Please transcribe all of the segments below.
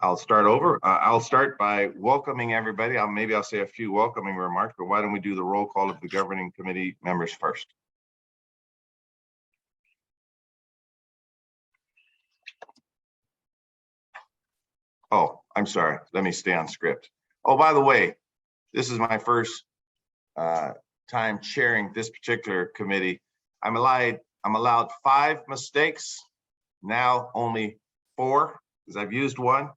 I'll start over. I'll start by welcoming everybody. Maybe I'll say a few welcoming remarks, but why don't we do the roll call of the governing committee members first? Oh, I'm sorry. Let me stay on script. Oh, by the way, this is my first time chairing this particular committee. I'm allowed 5 mistakes, now only 4, because I've used one.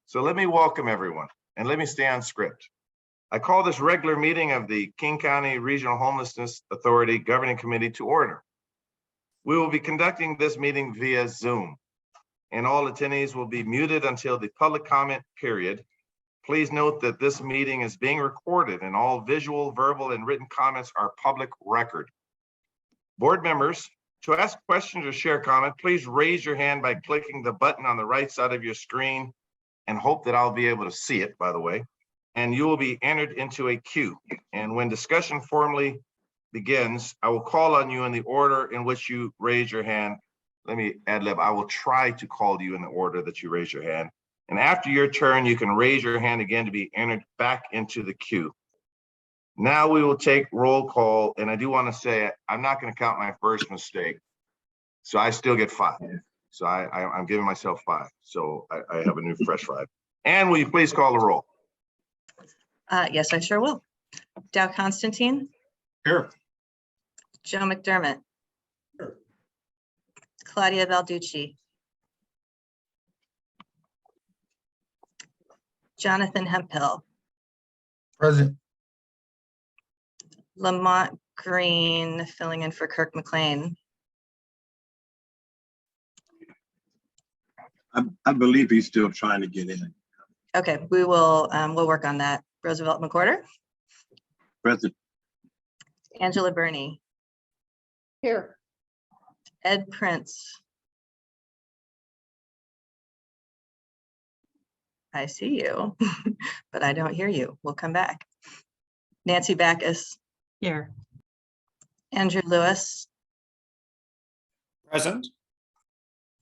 So let me welcome everyone and let me stay on script. I call this regular meeting of the King County Regional Homelessness Authority Governing Committee to order. We will be conducting this meeting via Zoom, and all attendees will be muted until the public comment period. Please note that this meeting is being recorded and all visual, verbal, and written comments are public record. Board members, to ask questions or share comment, please raise your hand by clicking the button on the right side of your screen and hope that I'll be able to see it, by the way, and you will be entered into a queue. And when discussion formally begins, I will call on you in the order in which you raise your hand. Let me ad lib. I will try to call you in the order that you raise your hand. And after your turn, you can raise your hand again to be entered back into the queue. Now we will take roll call. And I do want to say, I'm not going to count my first mistake. So I still get 5. So I'm giving myself 5. So I have a new fresh 5. And will you please call the roll? Yes, I sure will. Dow Constantine. Here. Joe McDermott. Here. Claudia Balducci. Jonathan Hemphill. Present. Lamont Green filling in for Kirk McLean. I believe he's still trying to get in. Okay, we will we'll work on that. Roosevelt McWhorter. Present. Angela Burney. Here. Ed Prince. I see you, but I don't hear you. We'll come back. Nancy Backus. Here. Andrew Lewis. Present.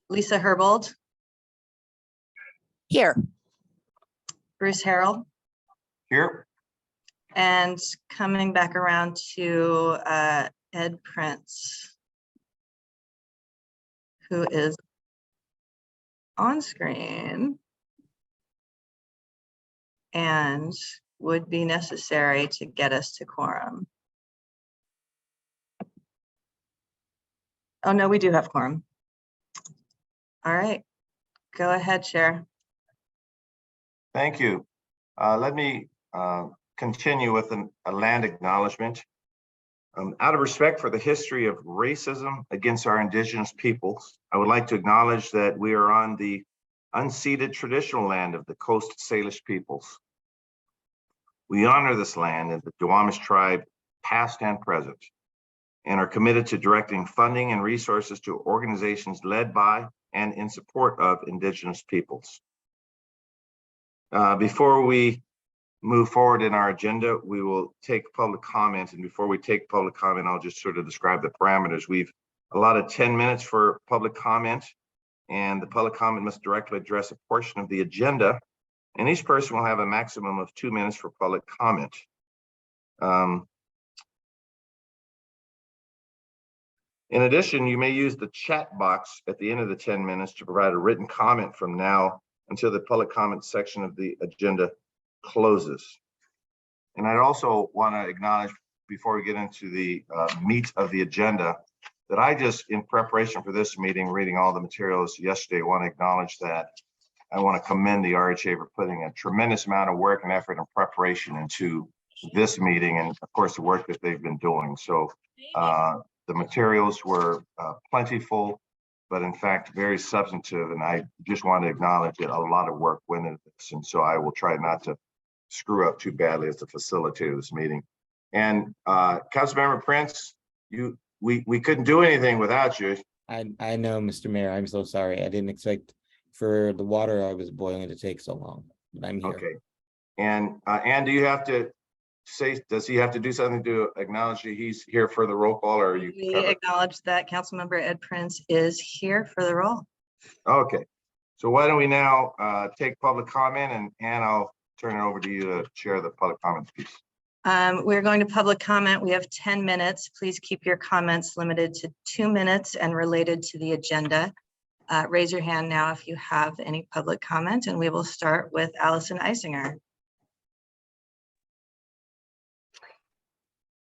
Lisa Herbold. Here. Bruce Harrell. Here. And coming back around to Ed Prince, who is on screen and would be necessary to get us to quorum. Oh, no, we do have quorum. All right, go ahead, Chair. Thank you. Let me continue with a land acknowledgement. Out of respect for the history of racism against our indigenous peoples, I would like to acknowledge that we are on the unceded traditional land of the Coast Salish peoples. We honor this land and the Duwamish tribe, past and present, and are committed to directing funding and resources to organizations led by and in support of indigenous peoples. Before we move forward in our agenda, we will take public comment. And before we take public comment, I'll just sort of describe the parameters. We've allotted 10 minutes for public comment, and the public comment must directly address a portion of the agenda. And each person will have a maximum of 2 minutes for public comment. In addition, you may use the chat box at the end of the 10 minutes to provide a written comment from now until the public comment section of the agenda closes. And I'd also want to acknowledge, before we get into the meat of the agenda, that I just, in preparation for this meeting, reading all the materials yesterday, want to acknowledge that I want to commend the RHA for putting a tremendous amount of work and effort and preparation into this meeting, and of course the work that they've been doing. So the materials were plentiful, but in fact very substantive, and I just want to acknowledge that a lot of work went into this, and so I will try not to screw up too badly as the facilitator of this meeting. And Councilmember Prince, we couldn't do anything without you. I know, Mr. Mayor, I'm so sorry. I didn't expect for the water I was boiling to take so long, but I'm here. Okay. And do you have to say, does he have to do something to acknowledge that he's here for the roll call, or are you We covered? acknowledge that Councilmember Ed Prince is here for the roll. Okay. So why don't we now take public comment, and Ann, I'll turn it over to you to chair the public comments piece. We're going to public comment. We have 10 minutes. Please keep your comments limited to 2 minutes and related to the agenda. Raise your hand now if you have any public comment, and we will start with Allison Eisinger.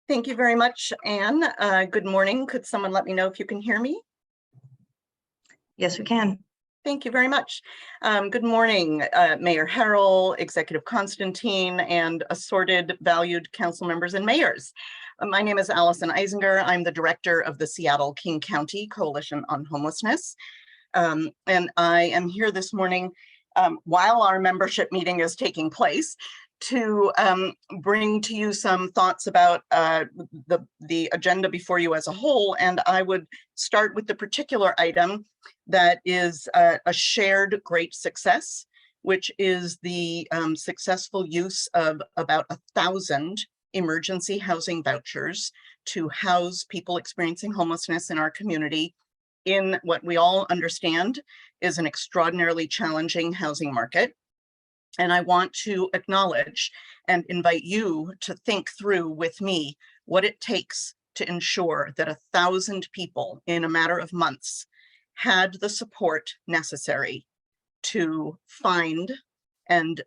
Thank you very much, Anne. Good morning. Could someone let me know if you can hear me? Yes, we can. Thank you very much. Good morning, Mayor Harrell, Executive Constantine, and assorted valued council members and mayors. My name is Allison Eisinger. I'm the director of the Seattle-King County Coalition on Homelessness. And I am here this morning while our membership meeting is taking place to bring to you some thoughts about the agenda before you as a whole. And I would start with the particular item that is a shared great success, which is the successful use of about 1,000 emergency housing vouchers to house people experiencing homelessness in our community in what we all understand is an extraordinarily challenging housing market. And I want to acknowledge and invite you to think through with me what it takes to ensure that 1,000 people in a matter of months had the support necessary to find and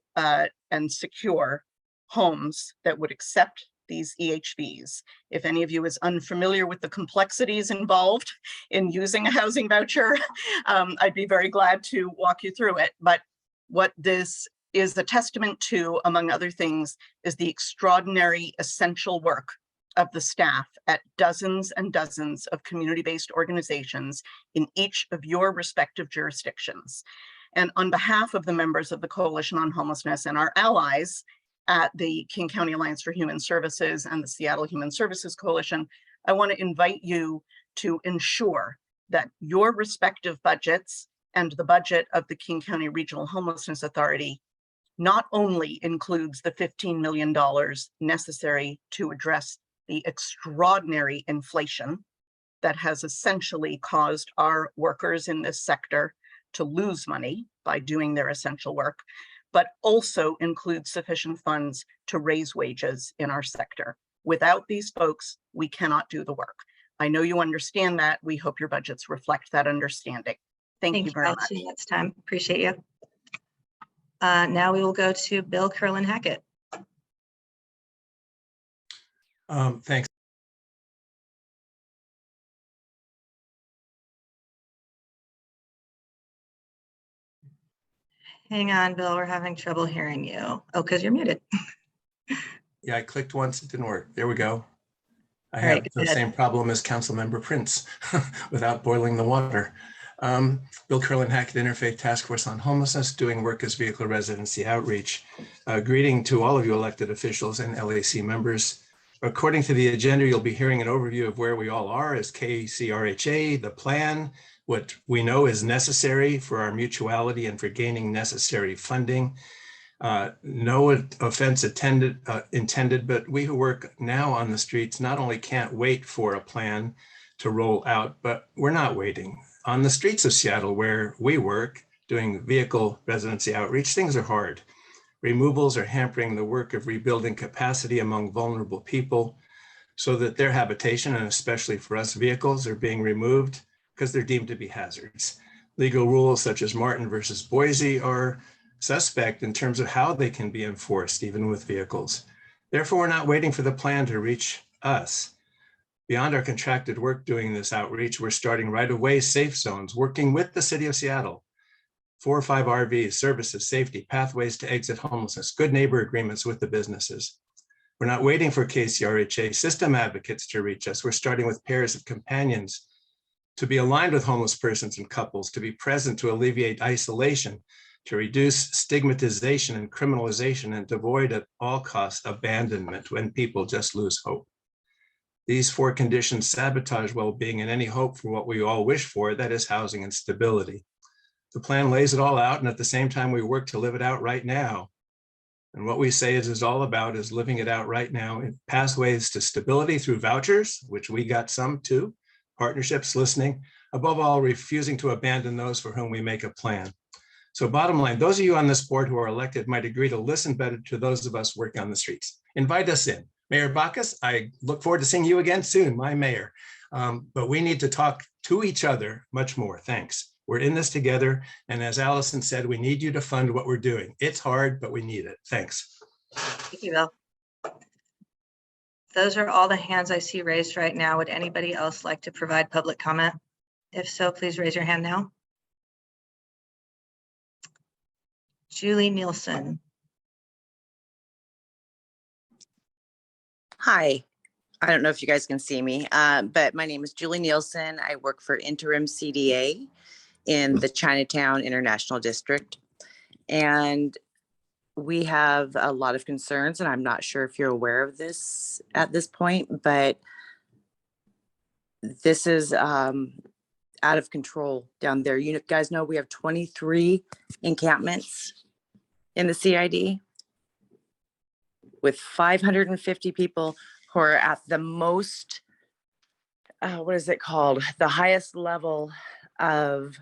secure homes that would accept these EHVs. If any of you is unfamiliar with the complexities involved in using a housing voucher, I'd be very glad to walk you through it. But what this is a testament to, among other things, is the extraordinary essential work of the staff at dozens and dozens of community-based organizations in each of your respective jurisdictions. And on behalf of the members of the Coalition on Homelessness and our allies at the King County Alliance for Human Services and the Seattle Human Services Coalition, I want to invite you to ensure that your respective budgets and the budget of the King County Regional Homelessness Authority not only includes the $15 million necessary to address the extraordinary inflation that has essentially caused our workers in this sector to lose money by doing their essential work, but also includes sufficient funds to raise wages in our sector. Without these folks, we cannot do the work. I know you understand that. We hope your budgets reflect that understanding. Thank you very much. That's time. Appreciate you. Now we will go to Bill Curlin-Hackett. Thanks. Hang on, Bill, we're having trouble hearing you. Oh, because you're muted. Yeah, I clicked once, it didn't work. There we go. I All right, have the good. same problem as Councilmember Prince without boiling the water. Bill Curlin-Hackett, Interfaith Task Force on Homelessness, doing work as vehicle residency outreach. Greeting to all of you elected officials and LAC members. According to the agenda, you'll be hearing an overview of where we all are as KCRHA, the plan, what we know is necessary for our mutuality and for gaining necessary funding. No offense intended, but we who work now on the streets not only can't wait for a plan to roll out, but we're not waiting. On the streets of Seattle, where we work, doing vehicle residency outreach, things are hard. Removals are hampering the work of rebuilding capacity among vulnerable people so that their habitation, and especially for us, vehicles are being removed because they're deemed to be hazards. Legal rules such as Martin versus Boise are suspect in terms of how they can be enforced, even with vehicles. Therefore, we're not waiting for the plan to reach us. Beyond our contracted work doing this outreach, we're starting right away safe zones, working with the city of Seattle. 4 or 5 RVs, services, safety, pathways to exit homelessness, good neighbor agreements with the businesses. We're not waiting for KCRHA system advocates to reach us. We're starting with pairs of companions to be aligned with homeless persons and couples, to be present to alleviate isolation, to reduce stigmatization and criminalization, and to avoid at all costs abandonment when people just lose hope. These 4 conditions sabotage well-being and any hope for what we all wish for, that is housing and stability. The plan lays it all out, and at the same time, we work to live it out right now. And what we say is all about is living it out right now in pathways to stability through vouchers, which we got some too, partnerships, listening, above all, refusing to abandon those for whom we make a plan. So bottom line, those of you on this board who are elected might agree to listen better to those of us working on the streets. Invite us in. Mayor Bacchus, I look forward to seeing you again soon, my mayor. But we need to talk to each other much more. Thanks. We're in this together. And as Allison said, we need you to fund what we're doing. It's hard, but we need it. Thanks. Thank you, Bill. Those are all the hands I see raised right now. Would anybody else like to provide public comment? If so, please raise your hand now. Julie Nielsen. Hi, I don't know if you guys can see me, but my name is Julie Nielsen. I work for Interim CDA in the Chinatown International District. And we have a lot of concerns, and I'm not sure if you're aware of this at this point, but this is out of control down there. You guys know we have 23 encampments in the CID with 550 people who are at the most, what is it called? The highest level of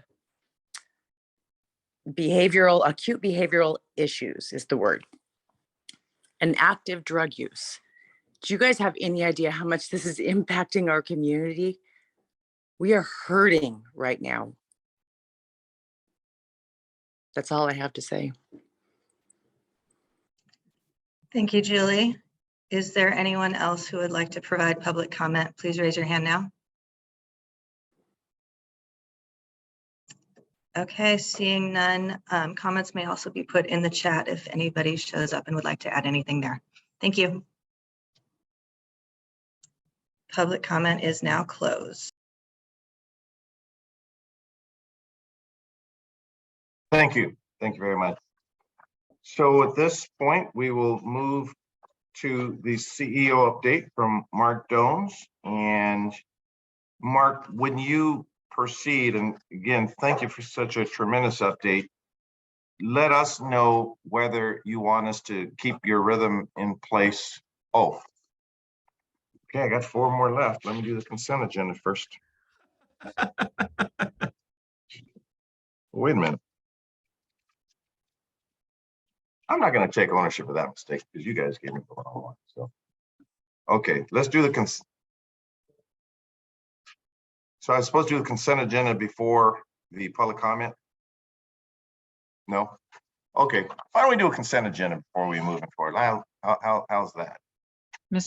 acute behavioral issues is the word, and active drug use. Do you guys have any idea how much this is impacting our community? We are hurting right now. That's all I have to say. Thank you, Julie. Is there anyone else who would like to provide public comment? Please raise your hand now. Okay, seeing none, comments may also be put in the chat if anybody shows up and would like to add anything there. Thank you. Public comment is now closed. Thank you. Thank you very much. So at this point, we will move to the CEO update from Mark Dones. And Mark, when you proceed, and again, thank you for such a tremendous update, let us know whether you want us to keep your rhythm in place. Oh, okay, I got 4 more left. Let me do the consent agenda first. Wait a minute. I'm not going to take ownership of that mistake because you guys gave me the wrong one. So, okay, let's do the consent. So I was supposed to do the consent agenda before the public comment? No? Okay, why don't we do a consent agenda before we move forward? How's that?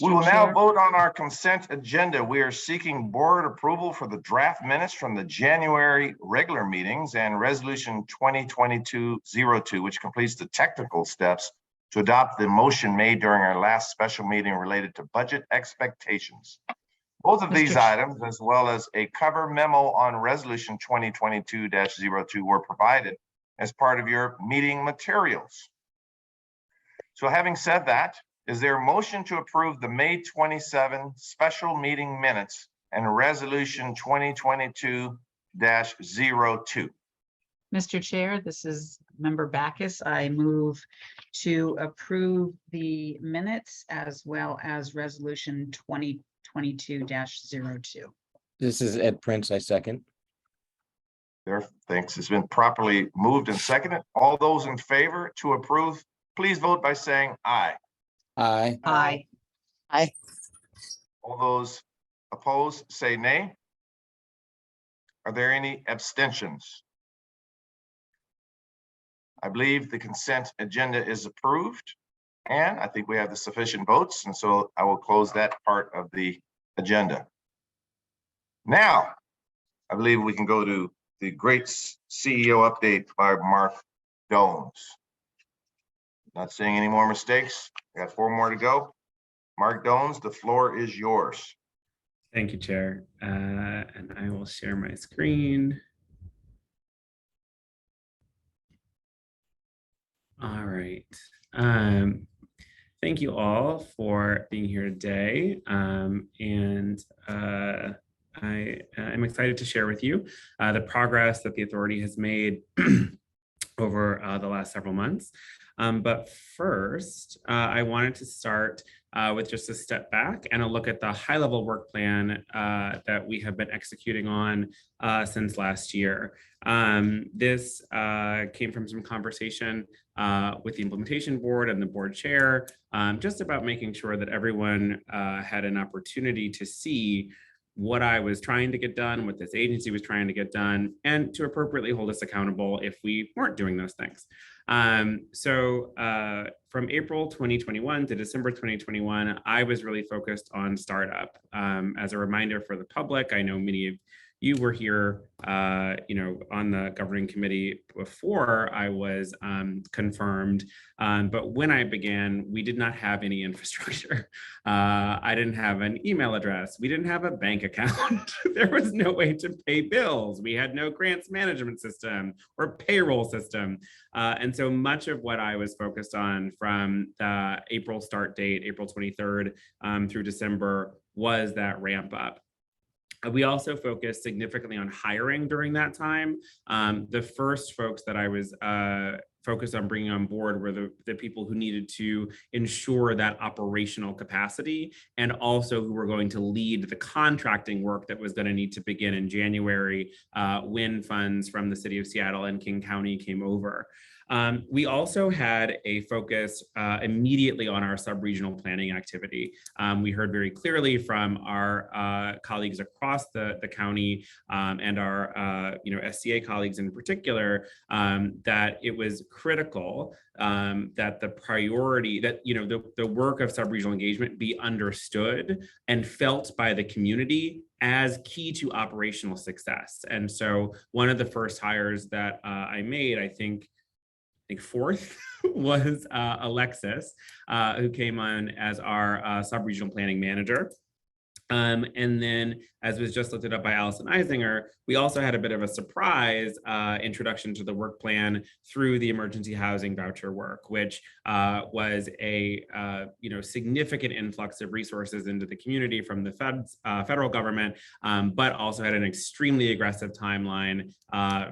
We will now vote on our consent agenda. We are seeking board approval for the draft minutes from the January regular meetings and resolution 2022-02, which completes the technical steps to adopt the motion made during our last special meeting related to budget expectations. Both of these items, as well as a cover memo on resolution 2022-02, were provided as part of your meeting materials. So having said that, is there a motion to approve the May 27 special meeting minutes and resolution 2022-02? Mr. Chair, this is Member Bacchus. I move to approve the minutes as well as resolution 2022-02. This is Ed Prince, I second. There, thanks. It's been properly moved and seconded. All those in favor to approve, please vote by saying aye. Aye. Aye. Aye. All those opposed, say nay. Are there any abstentions? I believe the consent agenda is approved, and I think we have the sufficient votes, and so I will close that part of the agenda. Now, I believe we can go to the great CEO update by Mark Dones. Not seeing any more mistakes. I got 4 more to go. Mark Dones, the floor is yours. Thank you, Chair. And I will share my screen. All right. Thank you all for being here today. I'm excited to share with you the progress that the authority has made over the last several months. But first, I wanted to start with just a step back and a look at the high-level work plan that we have been executing on since last year. This came from some conversation with the implementation board and the board chair, just about making sure that everyone had an opportunity to see what I was trying to get done, what this agency was trying to get done, and to appropriately hold us accountable if we weren't doing those things. From April 2021 to December 2021, I was really focused on startup. As a reminder for the public, I know many of you were here, on the governing committee before I was confirmed. But when I began, we did not have any infrastructure. I didn't have an email address. We didn't have a bank account. There was no way to pay bills. We had no grants management system or payroll system. And so much of what I was focused on from the April start date, April 23rd through December, was that ramp up. We also focused significantly on hiring during that time. The first folks that I was focused on bringing on board were the people who needed to ensure that operational capacity, and also who were going to lead the contracting work that was going to need to begin in January when funds from the city of Seattle and King County came over. We also had a focus immediately on our sub-regional planning activity. We heard very clearly from our colleagues across the county and our SCA colleagues in particular that it was critical that the priority, that the work of sub-regional engagement be understood and felt by the community as key to operational success. And so one of the first hires that I made, I think fourth, was Alexis, who came on as our sub-regional planning manager. And then, as was just lifted up by Allison Eisinger, we also had a bit of a surprise introduction to the work plan through the emergency housing voucher work, which was a significant influx of resources into the community from the federal government, but also had an extremely aggressive timeline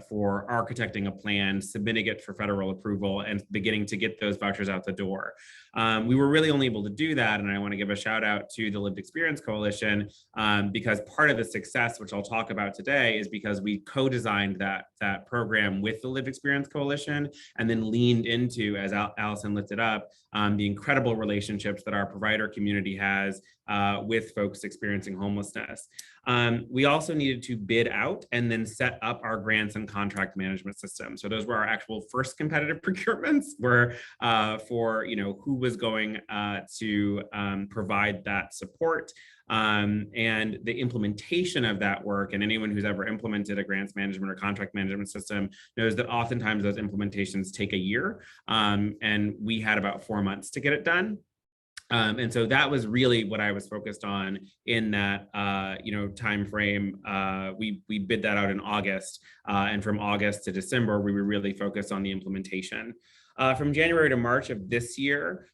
for architecting a plan, submitting it for federal approval, and beginning to get those vouchers out the door. We were really only able to do that, and I want to give a shout out to the Lived Experience Coalition because part of the success, which I'll talk about today, is because we co-designed that program with the Lived Experience Coalition, and then leaned into, as Allison lifted up, the incredible relationships that our provider community has with folks experiencing homelessness. We also needed to bid out and then set up our grants and contract management system. So those were our actual first competitive procurements, were for who was going to provide that support. And the implementation of that work, and anyone who's ever implemented a grants management or contract management system knows that oftentimes those implementations take a year, and we had about 4 months to get it done. And so that was really what I was focused on in that time frame. We bid that out in August, and from August to December, we were really focused on the implementation. From January to March of this year,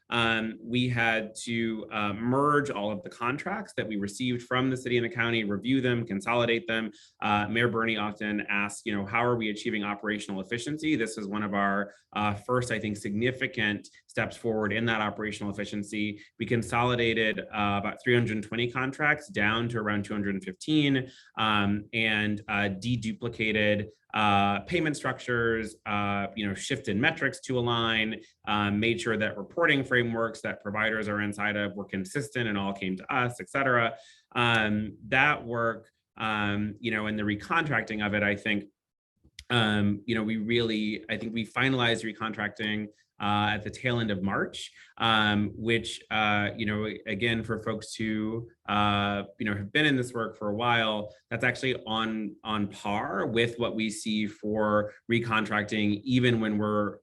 we had to merge all of the contracts that we received from the city and the county, review them, consolidate them. Mayor Bernie often asks, how are we achieving operational efficiency? This is one of our first, I think, significant steps forward in that operational efficiency. We consolidated about 320 contracts down to around 215 and deduplicated payment structures, shifted metrics to align, made sure that reporting frameworks that providers are inside of were consistent and all came to us, et cetera. That work, and the recontracting of it, I think, we finalized recontracting at the tail end of March, which, again, for folks who, have been in this work for a while, that's actually on par with what we see for recontracting, even when we're,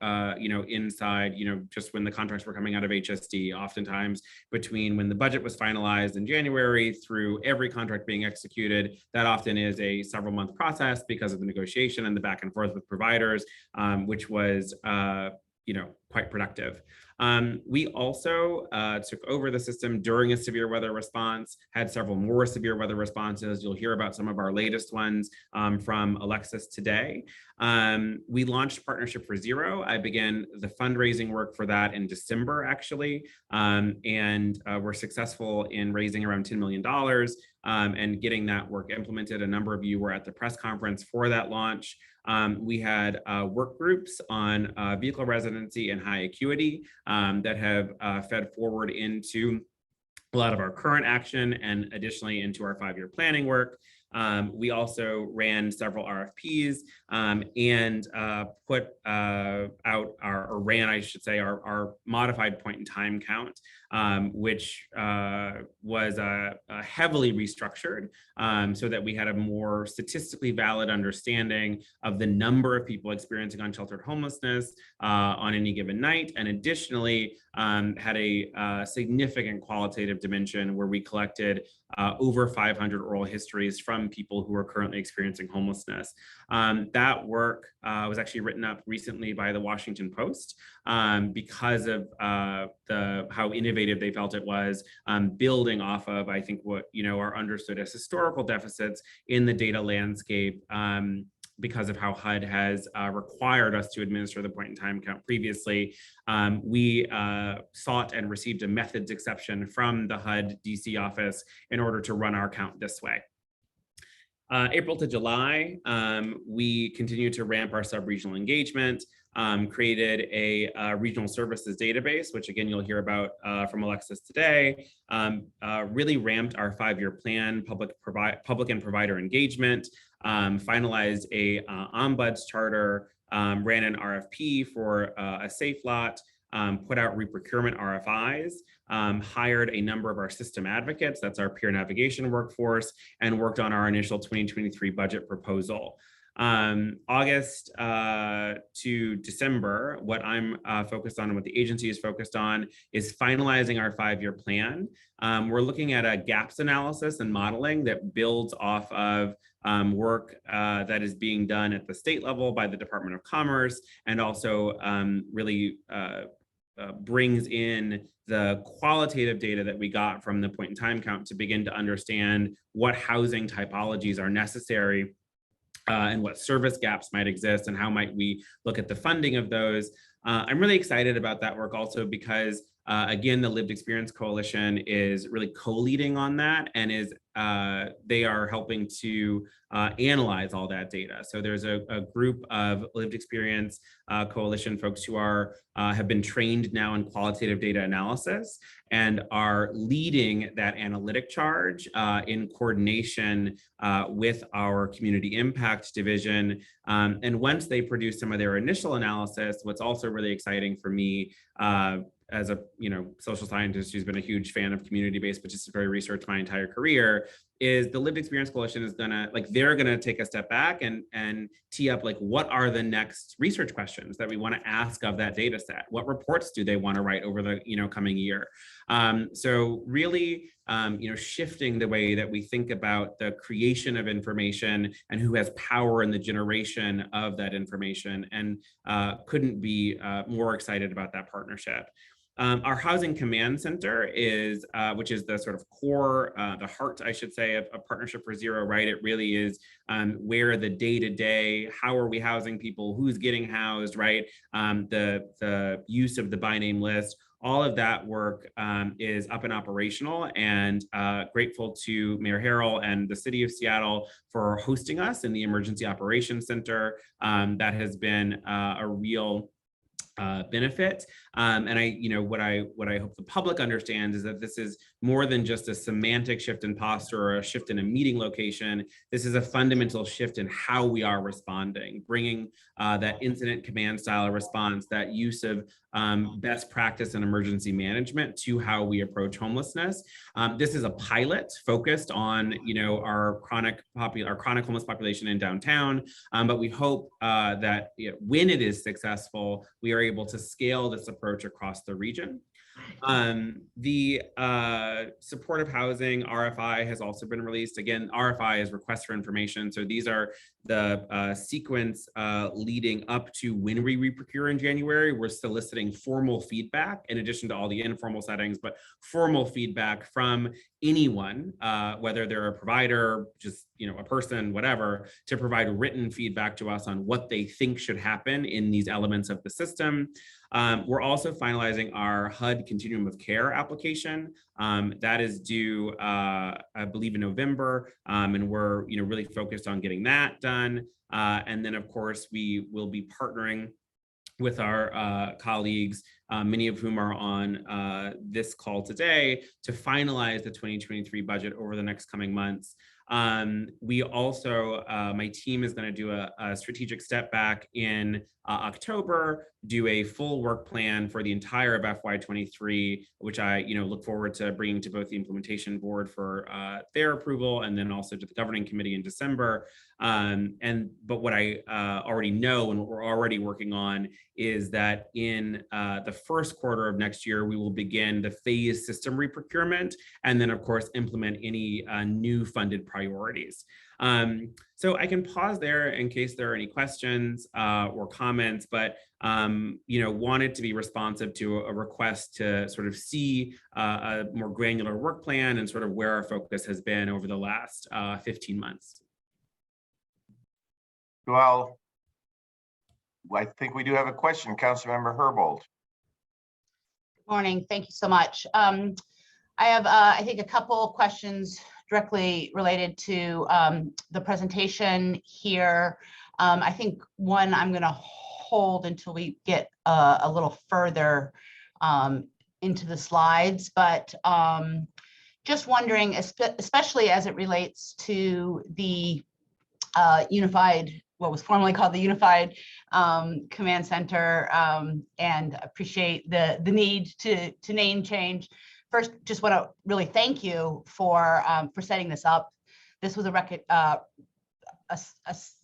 inside, just when the contracts were coming out of HSD. Oftentimes between when the budget was finalized in January through every contract being executed, that often is a several-month process because of the negotiation and the back and forth with providers, which was quite productive. We also took over the system during a severe weather response, had several more severe weather responses. You'll hear about some of our latest ones from Alexis today. We launched Partnership for Xero. I began the fundraising work for that in December, actually, and we're successful in raising around $10 million and getting that work implemented. A number of you were at the press conference for that launch. We had work groups on vehicle residency and high acuity that have fed forward into a lot of our current action and additionally into our 5-year planning work. We also ran several RFPs and put out our modified point in time count, which was heavily restructured so that we had a more statistically valid understanding of the number of people experiencing unsheltered homelessness on any given night, and additionally had a significant qualitative dimension where we collected over 500 oral histories from people who are currently experiencing homelessness. That work was actually written up recently by the Washington Post because of how innovative they felt it was, building off of, I think, what are understood as historical deficits in the data landscape because of how HUD has required us to administer the point in time count previously. We sought and received a methods exception from the HUD DC office in order to run our count this way. April to July, we continued to ramp our sub-regional engagement, created a regional services database, which again, you'll hear about from Alexis today, really ramped our 5-year plan, public and provider engagement, finalized a ombuds charter, ran an RFP for a safe lot, put out reprocurement RFIs, hired a number of our system advocates, that's our peer navigation workforce, and worked on our initial 2023 budget proposal. August to December, what I'm focused on and what the agency is focused on is finalizing our 5-year plan. We're looking at a gaps analysis and modeling that builds off of work that is being done at the state level by the Department of Commerce, and also really brings in the qualitative data that we got from the point in time count to begin to understand what housing typologies are necessary and what service gaps might exist and how might we look at the funding of those. I'm really excited about that work also because again, the Lived Experience Coalition is really co-leading on that and is they are helping to analyze all that data. So there's a group of Lived Experience Coalition folks who are have been trained now in qualitative data analysis and are leading that analytic charge in coordination with our community impact division. And once they produce some of their initial analysis, what's also really exciting for me as a social scientist who's been a huge fan of community-based participatory research my entire career, is the Lived Experience Coalition is they're gonna take a step back and tee up what are the next research questions that we want to ask of that data set? What reports do they want to write over the coming year? So really shifting the way that we think about the creation of information and who has power in the generation of that information, and couldn't be more excited about that partnership. Our Housing Command Center is, which is the sort of core, the heart, I should say, of Partnership for Xero, right? It really is where the day-to-day, how are we housing people, who's getting housed, right? The use of the by name list, all of that work is up and operational, and grateful to Mayor Harrell and the City of Seattle for hosting us in the Emergency Operations Center. That has been a real benefit. And what I hope the public understands is that this is more than just a semantic shift in posture or a shift in a meeting location. This is a fundamental shift in how we are responding, bringing that incident command style response, that use of best practice and emergency management to how we approach homelessness. This is a pilot focused on our chronic homeless population in downtown, but we hope that when it is successful, we are able to scale this approach across the region. The supportive housing RFI has also been released. Again, RFI is request for information. So these are the sequence leading up to when we reprocure in January. We're soliciting formal feedback in addition to all the informal settings, but formal feedback from anyone, whether they're a provider, just a person, whatever, to provide written feedback to us on what they think should happen in these elements of the system. We're also finalizing our HUD Continuum of Care application. That is due, I believe, in November, and we're really focused on getting that done. And then, of course, we will be partnering with our colleagues, many of whom are on this call today, to finalize the 2023 budget over the next coming months. We also, my team is going to do a strategic step back in October, do a full work plan for the entire of FY23, which I look forward to bringing to both the implementation board for their approval and then also to the governing committee in December. But what I already know and what we're already working on is that in the first quarter of next year, we will begin the phased system reprocurement and then, of course, implement any new funded priorities. So I can pause there in case there are any questions or comments, but wanted to be responsive to a request to sort of see a more granular work plan and sort of where our focus has been over the last 15 months. Well, I think we do have a question, Councilmember Herbold. Morning. Thank you so much. I have, I think, a couple questions directly related to the presentation here. I think one I'm going to hold until we get a little further into the slides, but just wondering, especially as it relates to the unified, what was formerly called the Unified Command Center, and appreciate the need to name change. First, just want to really thank you for setting this up. This was a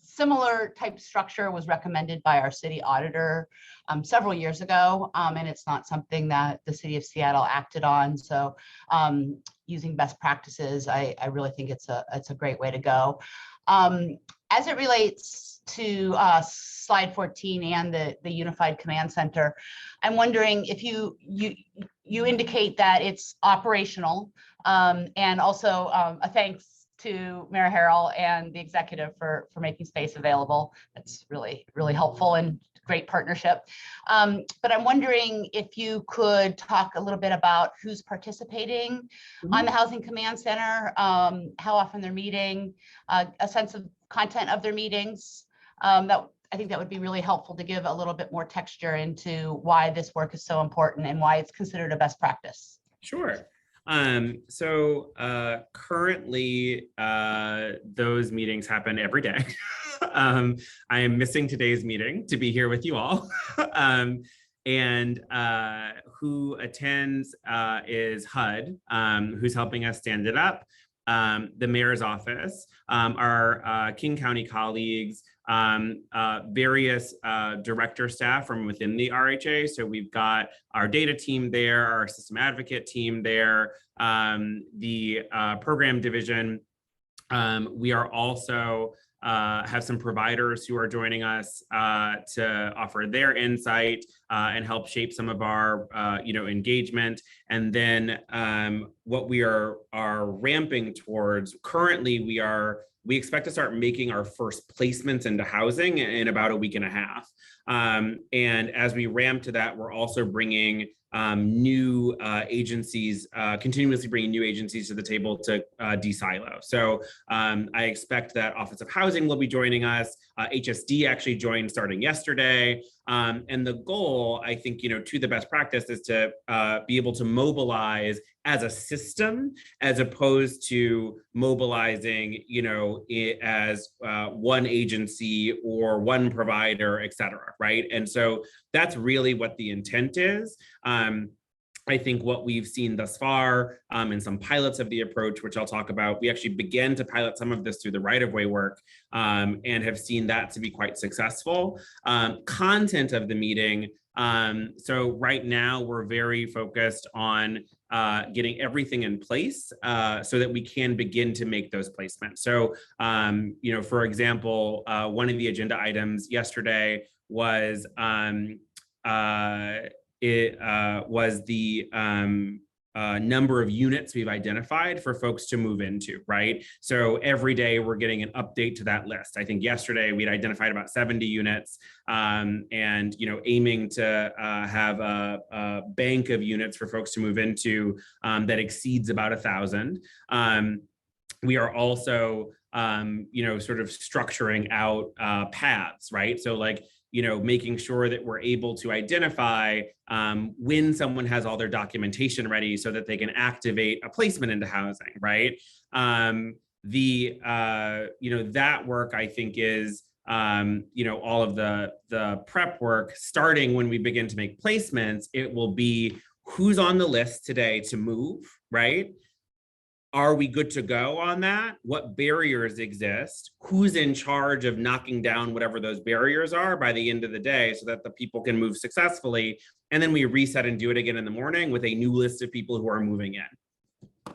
similar type structure was recommended by our city auditor several years ago, and it's not something that the city of Seattle acted on. So using best practices, I really think it's a great way to go. As it relates to slide 14 and the Unified Command Center, I'm wondering if you indicate that it's operational, and also a thanks to Mayor Harrell and the executive for making space available. That's really, really helpful and great partnership. But I'm wondering if you could talk a little bit about who's participating on the Housing Command Center, how often they're meeting, a sense of content of their meetings. I think that would be really helpful to give a little bit more texture into why this work is so important and why it's considered a best practice. Sure. So currently, those meetings happen every day. I am missing today's meeting to be here with you all. And who attends is HUD, who's helping us stand it up, the mayor's office, our King County colleagues, various director staff from within the RHA. So we've got our data team there, our system advocate team there, the program division. We are also have some providers who are joining us to offer their insight and help shape some of our engagement. And then what we are ramping towards currently, we expect to start making our first placements into housing in about a week and a half. And as we ramp to that, we're also bringing new agencies, continuously bringing new agencies to the table to de-silo. So I expect that Office of Housing will be joining us. HSD actually joined starting yesterday. And the goal, I think, to the best practice is to be able to mobilize as a system, as opposed to mobilizing, it as one agency or one provider, et cetera, right? And so that's really what the intent is. I think what we've seen thus far in some pilots of the approach, which I'll talk about, we actually began to pilot some of this through the right-of-way work and have seen that to be quite successful. Content of the meeting, So right now we're very focused on getting everything in place so that we can begin to make those placements. So, for example, one of the agenda items yesterday was the number of units we've identified for folks to move into, right? So every day we're getting an update to that list. I think yesterday we'd identified about 70 units and, aiming to have a bank of units for folks to move into that exceeds about 1,000. We are also, sort of structuring out paths, right? So like, making sure that we're able to identify when someone has all their documentation ready so that they can activate a placement into housing, right? That work, I think, is, all of the prep work. Starting when we begin to make placements, it will be who's on the list today to move, right? Are we good to go on that? What barriers exist? Who's in charge of knocking down whatever those barriers are by the end of the day so that the people can move successfully? And then we reset and do it again in the morning with a new list of people who are moving in.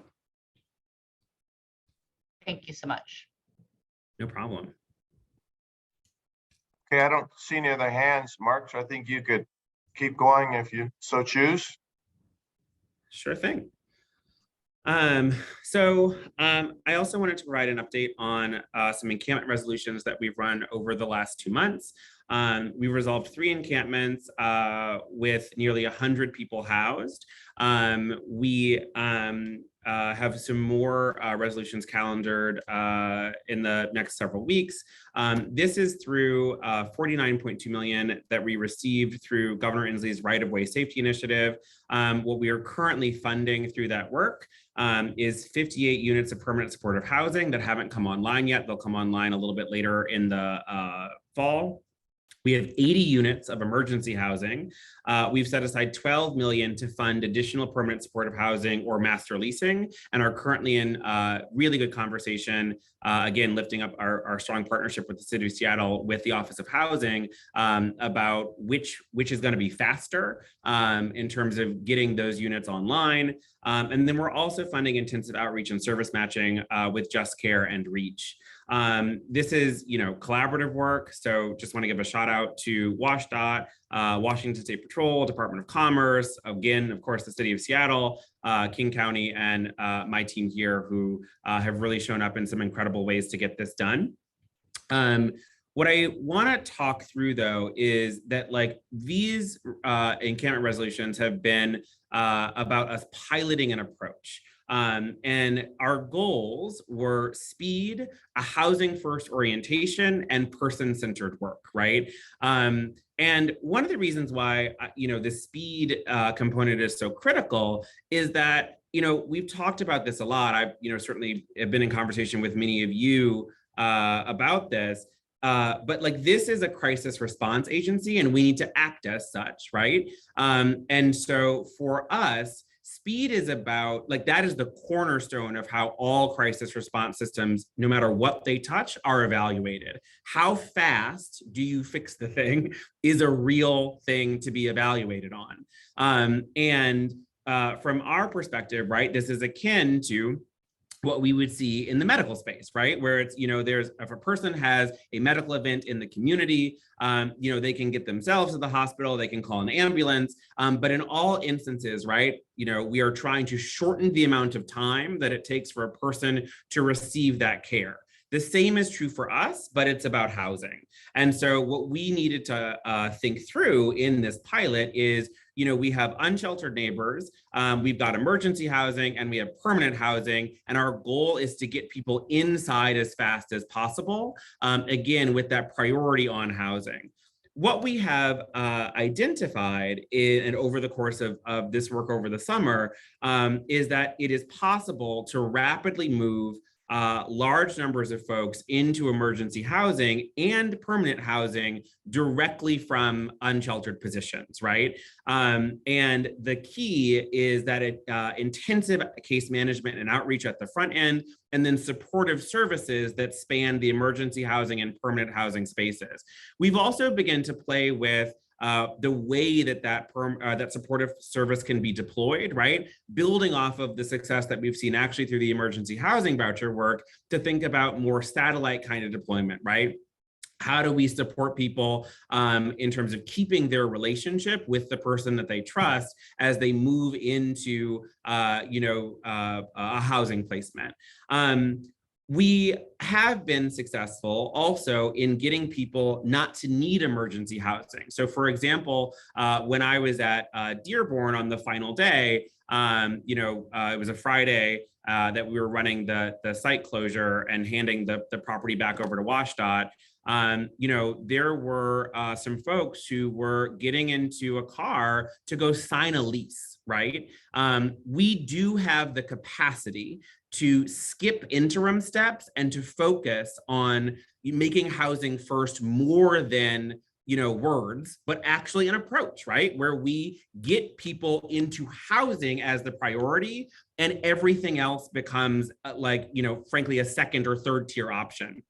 Thank you so much. No problem. Okay, I don't see any other hands, Mark, so I think you could keep going if you so choose. Sure thing. I also wanted to provide an update on some encampment resolutions that we've run over the last 2 months. We resolved 3 encampments with nearly 100 people housed. We have some more resolutions calendared in the next several weeks. This is through $49.2 million that we received through Governor Inslee's right-of-way safety initiative. What we are currently funding through that work is 58 units of permanent supportive housing that haven't come online yet. They'll come online a little bit later in the fall. We have 80 units of emergency housing. We've set aside $12 million to fund additional permanent supportive housing or master leasing, and are currently in really good conversation, again, lifting up our strong partnership with the City of Seattle with the Office of Housing about which is going to be faster in terms of getting those units online. And then we're also funding intensive outreach and service matching with Just Care and Reach. This is, collaborative work. So just want to give a shout out to WashDOT, Washington State Patrol, Department of Commerce, again, of course, the City of Seattle, King County, and my team here who have really shown up in some incredible ways to get this done. What I want to talk through, though, is that these encampment resolutions have been about us piloting an approach. And our goals were speed, a housing first orientation, and person-centered work, right? And one of the reasons why, the speed component is so critical is that, we've talked about this a lot. I've, certainly have been in conversation with many of you about this. But this is a crisis response agency and we need to act as such, right? And so for us, speed is about, that is the cornerstone of how all crisis response systems, no matter what they touch, are evaluated. How fast do you fix the thing is a real thing to be evaluated on. From our perspective, right, this is akin to what we would see in the medical space, right? Where it's, if a person has a medical event in the community, they can get themselves to the hospital, they can call an ambulance. But in all instances, right, we are trying to shorten the amount of time that it takes for a person to receive that care. The same is true for us, but it's about housing. And so what we needed to think through in this pilot is, we have unsheltered neighbors, we've got emergency housing, and we have permanent housing. And our goal is to get people inside as fast as possible, again, with that priority on housing. What we have identified and over the course of this work over the summer is that it is possible to rapidly move large numbers of folks into emergency housing and permanent housing directly from unsheltered positions, right? And the key is that intensive case management and outreach at the front end, and then supportive services that span the emergency housing and permanent housing spaces. We've also begun to play with the way that that supportive service can be deployed, right? Building off of the success that we've seen actually through the emergency housing voucher work to think about more satellite kind of deployment, right? How do we support people in terms of keeping their relationship with the person that they trust as they move into, a housing placement? We have been successful also in getting people not to need emergency housing. So for example, when I was at Dearborn on the final day, it was a Friday that we were running the site closure and handing the property back over to WashDOT. There were some folks who were getting into a car to go sign a lease, right? We do have the capacity to skip interim steps and to focus on making housing first more than words, but actually an approach, right? Where we get people into housing as the priority and everything else becomes frankly, a second or third tier option.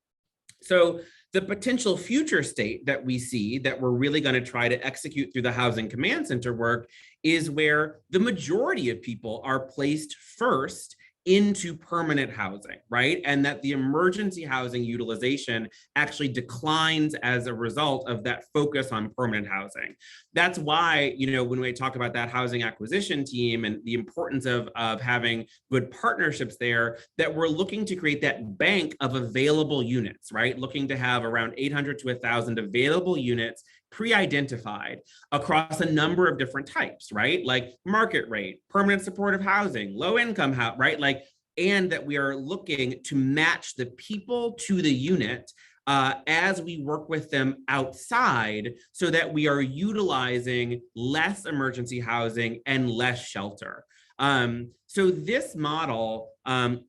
So the potential future state that we see that we're really going to try to execute through the Housing Command Center work is where the majority of people are placed first into permanent housing, right? And that the emergency housing utilization actually declines as a result of that focus on permanent housing. That's why, when we talk about that housing acquisition team and the importance of having good partnerships there, that we're looking to create that bank of available units, right? Looking to have around 800 to 1,000 available units pre-identified across a number of different types, right? Like market rate, permanent supportive housing, low income housing, right? And that we are looking to match the people to the unit as we work with them outside so that we are utilizing less emergency housing and less shelter. So this model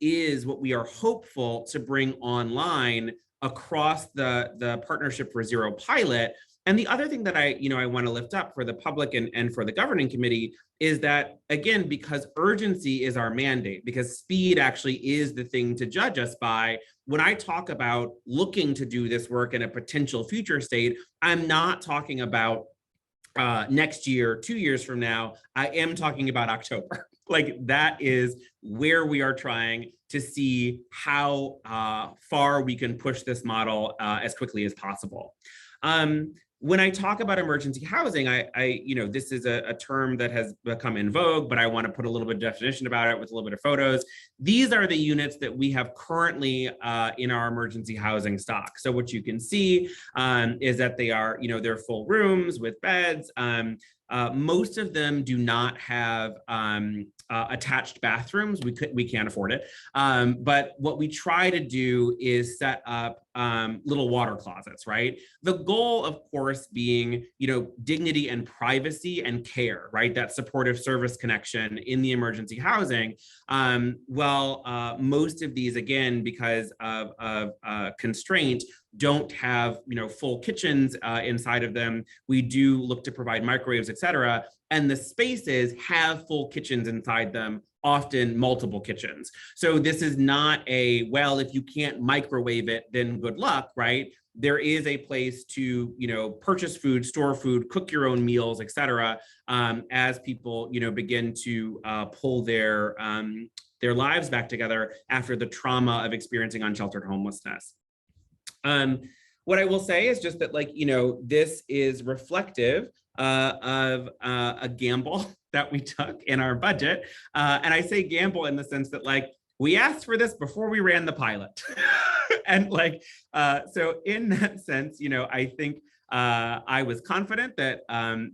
is what we are hopeful to bring online across the Partnership for Zero pilot. And the other thing that I want to lift up for the public and for the governing committee is that, again, because urgency is our mandate, because speed actually is the thing to judge us by, when I talk about looking to do this work in a potential future state, I'm not talking about next year, 2 years from now. I am talking about October. That is where we are trying to see how far we can push this model as quickly as possible. When I talk about emergency housing, this is a term that has become in vogue, but I want to put a little bit of definition about it with a little bit of photos. These are the units that we have currently in our emergency housing stock. So what you can see is that they are, they're full rooms with beds. Most of them do not have attached bathrooms. We can't afford it. But what we try to do is set up little water closets, right? The goal, of course, being, dignity and privacy and care, right? That supportive service connection in the emergency housing. Most of these, again, because of constraint, don't have full kitchens inside of them. We do look to provide microwaves, et cetera, and the spaces have full kitchens inside them, often multiple kitchens. So this is not if you can't microwave it, then good luck, right? There is a place to purchase food, store food, cook your own meals, et cetera, as people begin to pull their lives back together after the trauma of experiencing unsheltered homelessness. What I will say is just that, this is reflective of a gamble that we took in our budget. And I say gamble in the sense that, we asked for this before we ran the pilot. And so in that sense, I think I was confident that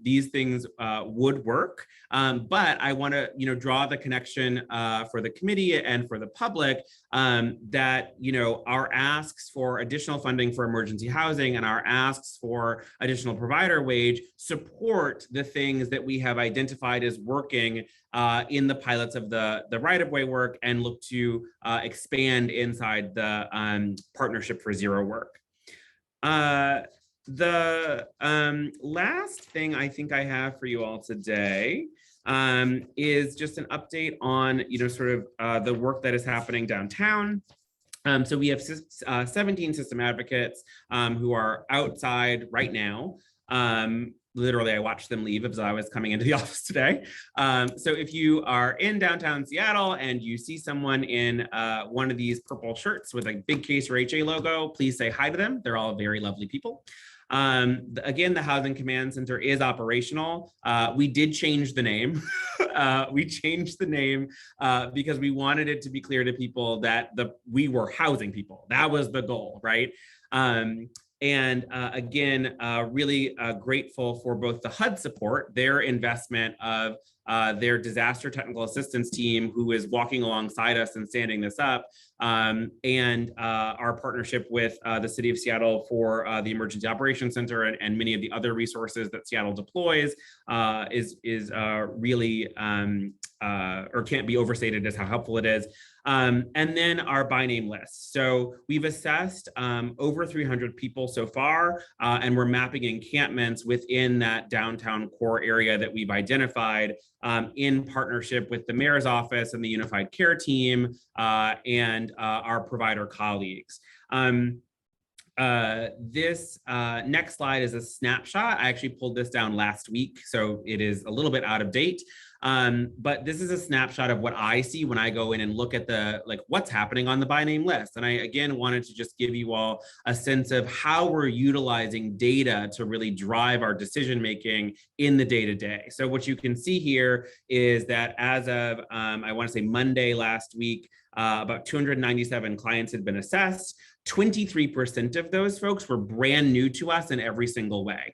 these things would work, but I want to, draw the connection for the committee and for the public that, our asks for additional funding for emergency housing and our asks for additional provider wage support the things that we have identified as working in the pilots of the right-of-way work and look to expand inside the Partnership for Zero work. The last thing I think I have for you all today is just an update on, the work that is happening downtown. So we have 17 system advocates who are outside right now. literally, I watched them leave as I was coming into the office today. So if you are in downtown Seattle and you see someone in one of these purple shirts with a big Case or HA logo, please say hi to them. They're all very lovely people. Again, the Housing Command Center is operational. We did change the name. We changed the name because we wanted it to be clear to people that we were housing people. That was the goal, right? Again, really grateful for both the HUD support, their investment of their disaster technical assistance team, who is walking alongside us and standing this up, and our partnership with the City of Seattle for the Emergency Operations Center and many of the other resources that Seattle deploys is really or can't be overstated as how helpful it is. And then our by name list. So we've assessed over 300 people so far, and we're mapping encampments within that downtown core area that we've identified in partnership with the mayor's office and the Unified Care team and our provider colleagues. This next slide is a snapshot. I actually pulled this down last week, so it is a little bit out of date. But this is a snapshot of what I see when I go in and look at what's happening on the by name list. And I, again, wanted to just give you all a sense of how we're utilizing data to really drive our decision-making in the day-to-day. So what you can see here is that as of, I want to say Monday last week, about 297 clients had been assessed. 23% of those folks were brand new to us in every single way,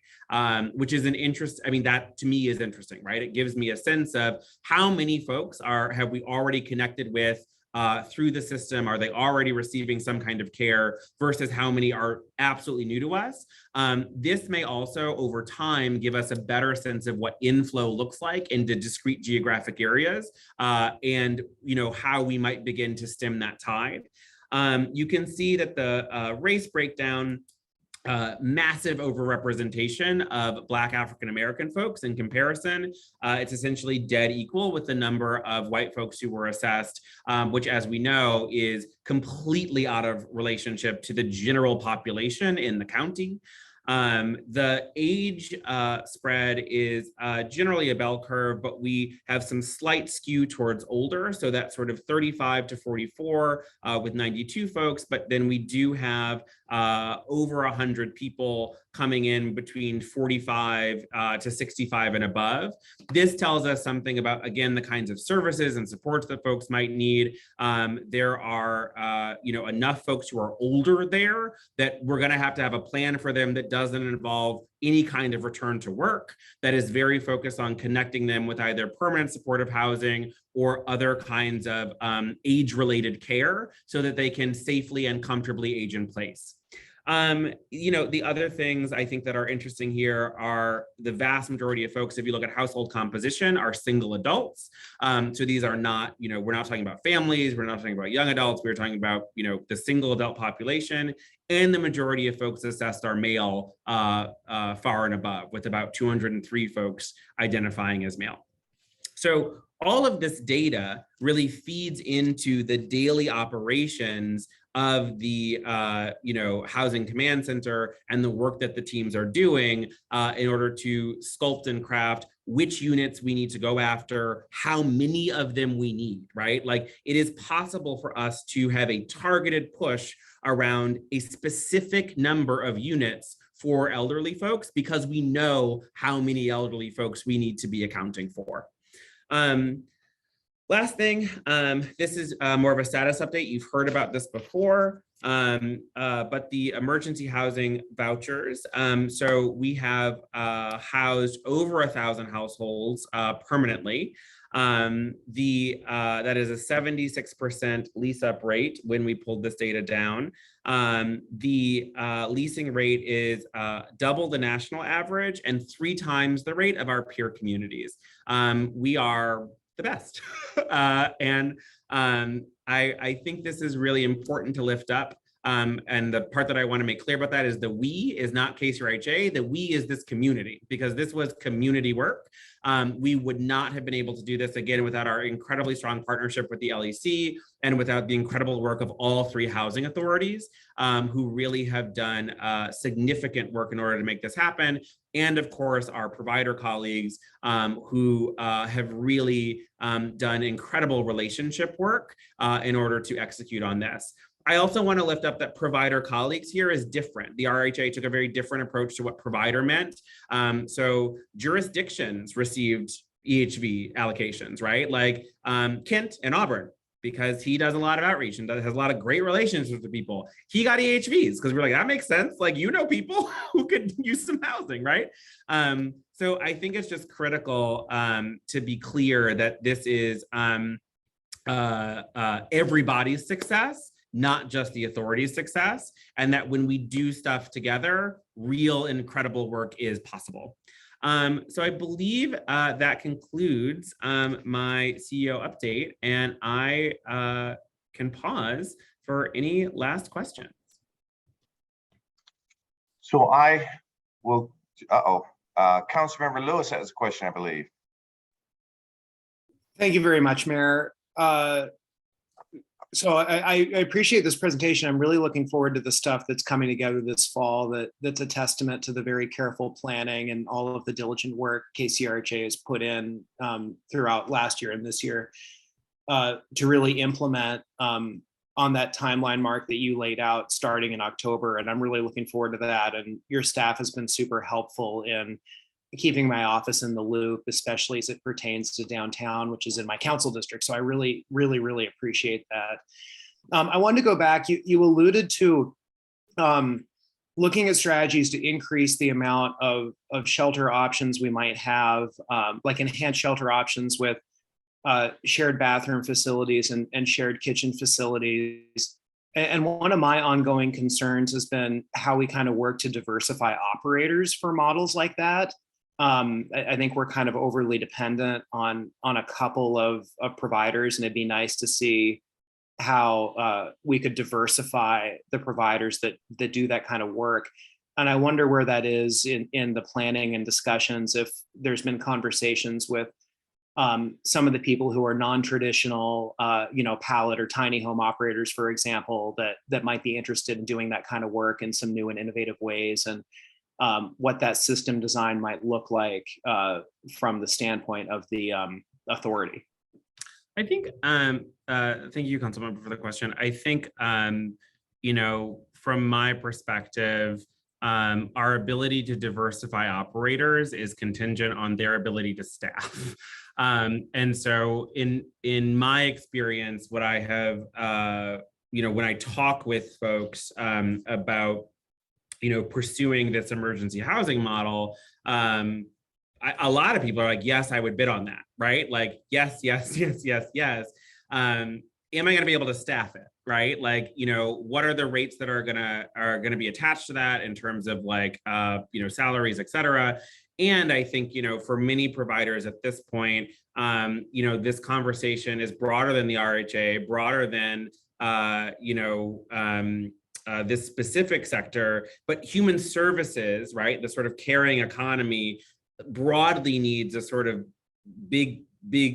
which is an interest. I mean, that to me is interesting, right? It gives me a sense of how many folks have we already connected with through the system. Are they already receiving some kind of care versus how many are absolutely new to us? This may also over time give us a better sense of what inflow looks like into discrete geographic areas and how we might begin to stem that tide. You can see that the race breakdown, massive overrepresentation of Black African-American folks in comparison. It's essentially dead equal with the number of white folks who were assessed, which, as we know, is completely out of relationship to the general population in the county. The age spread is generally a bell curve, but we have some slight skew towards older. So that's sort of 35 to 44 with 92 folks, but then we do have over 100 people coming in between 45 to 65 and above. This tells us something about, again, the kinds of services and supports that folks might need. There are, enough folks who are older there that we're going to have a plan for them that doesn't involve any kind of return to work, that is very focused on connecting them with either permanent supportive housing or other kinds of age-related care so that they can safely and comfortably age in place. The other things I think that are interesting here are the vast majority of folks, if you look at household composition, are single adults. So these are not, we're not talking about families, we're not talking about young adults, we're talking about, the single adult population. And the majority of folks assessed are male far and above, with about 203 folks identifying as male. So all of this data really feeds into the daily operations of the Housing Command Center and the work that the teams are doing in order to sculpt and craft which units we need to go after, how many of them we need, right? Like, it is possible for us to have a targeted push around a specific number of units for elderly folks because we know how many elderly folks we need to be accounting for. Last thing, this is more of a status update. You've heard about this before, but the emergency housing vouchers. So we have housed over 1,000 households permanently. That is a 76% lease up rate when we pulled this data down. The leasing rate is double the national average and 3 times the rate of our peer communities. We are the best. I think this is really important to lift up. And the part that I want to make clear about that is the we is not Case or HA. The we is this community, because this was community work. We would not have been able to do this again without our incredibly strong partnership with the LEC and without the incredible work of all 3 housing authorities who really have done significant work in order to make this happen. and of course, our provider colleagues who have really done incredible relationship work in order to execute on this. I also want to lift up that provider colleagues here is different. The RHA took a very different approach to what provider meant. So jurisdictions received EHV allocations, right? Like Kent and Auburn, because he does a lot of outreach and has a lot of great relationships with people. He got EHVs because we're like, that makes sense. Like, you know, people who could use some housing, right? So I think it's just critical to be clear that this is everybody's success, not just the authority's success, and that when we do stuff together, real incredible work is possible. So I believe that concludes my CEO update, and I can pause for any last questions. So I will, Councilmember Lewis has a question, I believe. Thank you very much, Mayor. So I appreciate this presentation. I'm really looking forward to the stuff that's coming together this fall that's a testament to the very careful planning and all of the diligent work KCRHA has put in throughout last year and this year to really implement on that timeline mark that you laid out starting in October. And I'm really looking forward to that. And your staff has been super helpful in keeping my office in the loop, especially as it pertains to downtown, which is in my council district. So I really, really, really appreciate that. I wanted to go back. You alluded to looking at strategies to increase the amount of shelter options we might have, like enhanced shelter options with shared bathroom facilities and shared kitchen facilities. And one of my ongoing concerns has been how we kind of work to diversify operators for models like that. I think we're kind of overly dependent on a couple of providers, and it'd be nice to see how we could diversify the providers that do that kind of work. And I wonder where that is in the planning and discussions, if there's been conversations with some of the people who are non-traditional, pallet or tiny home operators, for example, that might be interested in doing that kind of work in some new and innovative ways, and what that system design might look like from the standpoint of the authority. I think, thank you, Councilmember, for the question. I think, from my perspective, our ability to diversify operators is contingent on their ability to staff. And so in my experience, what I have, when I talk with folks about pursuing this emergency housing model, a lot of people are like, yes, I would bid on that, right? Like, yes, yes, yes, yes, yes. Am I going to be able to staff it, right? Like, what are the rates that are gonna be attached to that in terms of like, salaries, et cetera. And I think, for many providers at this point, this conversation is broader than the RHA, broader than, this specific sector, but human services, right? The sort of caring economy broadly needs a sort of big,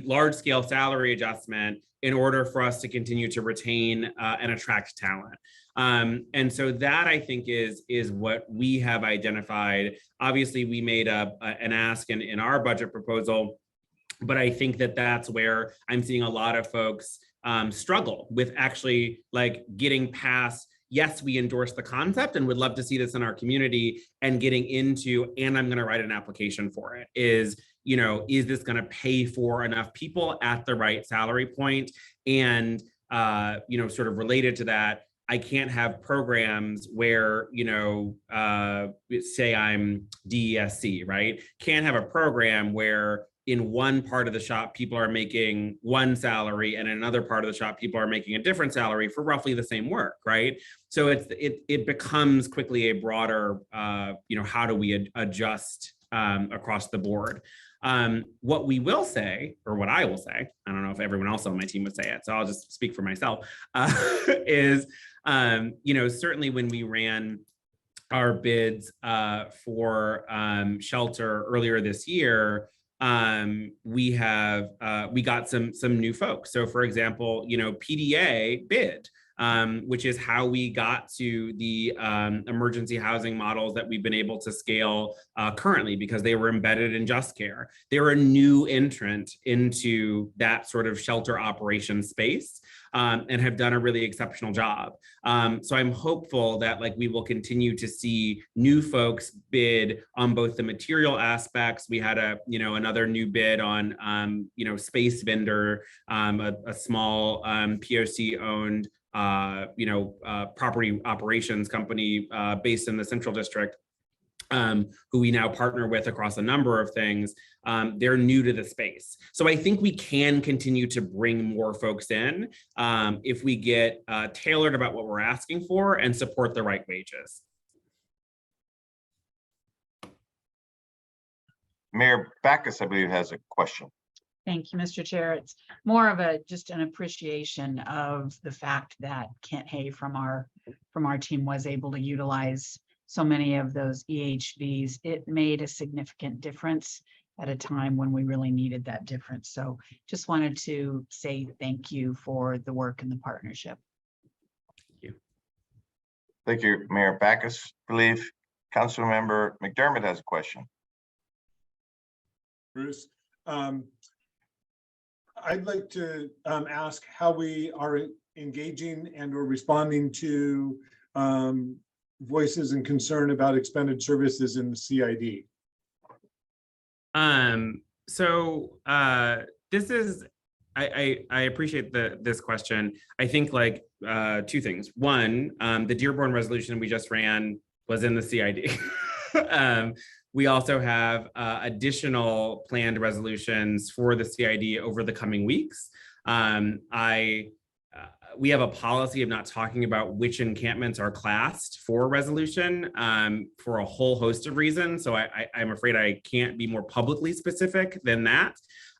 large scale salary adjustment in order for us to continue to retain and attract talent. And so that, I think, is what we have identified. Obviously, we made an ask in our budget proposal, but I think that's where I'm seeing a lot of folks struggle with actually like getting past, yes, we endorse the concept and would love to see this in our community, and getting into, and I'm going to write an application for it, is this going to pay for enough people at the right salary point? And, sort of related to that, I can't have programs where, say I'm DESC, right? Can't have a program where in one part of the shop, people are making one salary, and in another part of the shop, people are making a different salary for roughly the same work, right? So it becomes quickly a broader, how do we adjust across the board? What we will say, or what I will say, I don't know if everyone else on my team would say it, so I'll just speak for myself, is, certainly when we ran our bids for shelter earlier this year, we got some new folks. So for example, PDA bid which is how we got to the emergency housing models that we've been able to scale currently, because they were embedded in Just Care. They were a new entrant into that sort of shelter operation space, and have done a really exceptional job. So I'm hopeful that we will continue to see new folks bid on both the material aspects. We had another new bid on space vendor, a small POC owned property operations company based in the Central District, who we now partner with across a number of things. They're new to the space. So I think we can continue to bring more folks in if we get tailored about what we're asking for and support the right wages. Mayor Backus, I believe, has a question. Thank you, Mr. Chair. It's more of just an appreciation of the fact that Kent Hay from our team was able to utilize so many of those EHVs. It made a significant difference at a time when we really needed that difference. So just wanted to say thank you for the work and the partnership. Thank you. Thank you, Mayor Backus. I believe Councilmember McDermott has a question. Bruce, I'd like to ask how we are engaging and or responding to voices and concern about expended services in the CID. This is, I appreciate this question. I think two things. One, the Dearborn resolution we just ran was in the CID. We also have additional planned resolutions for the CID over the coming weeks. We have a policy of not talking about which encampments are classed for resolution for a whole host of reasons. So I'm afraid I can't be more publicly specific than that,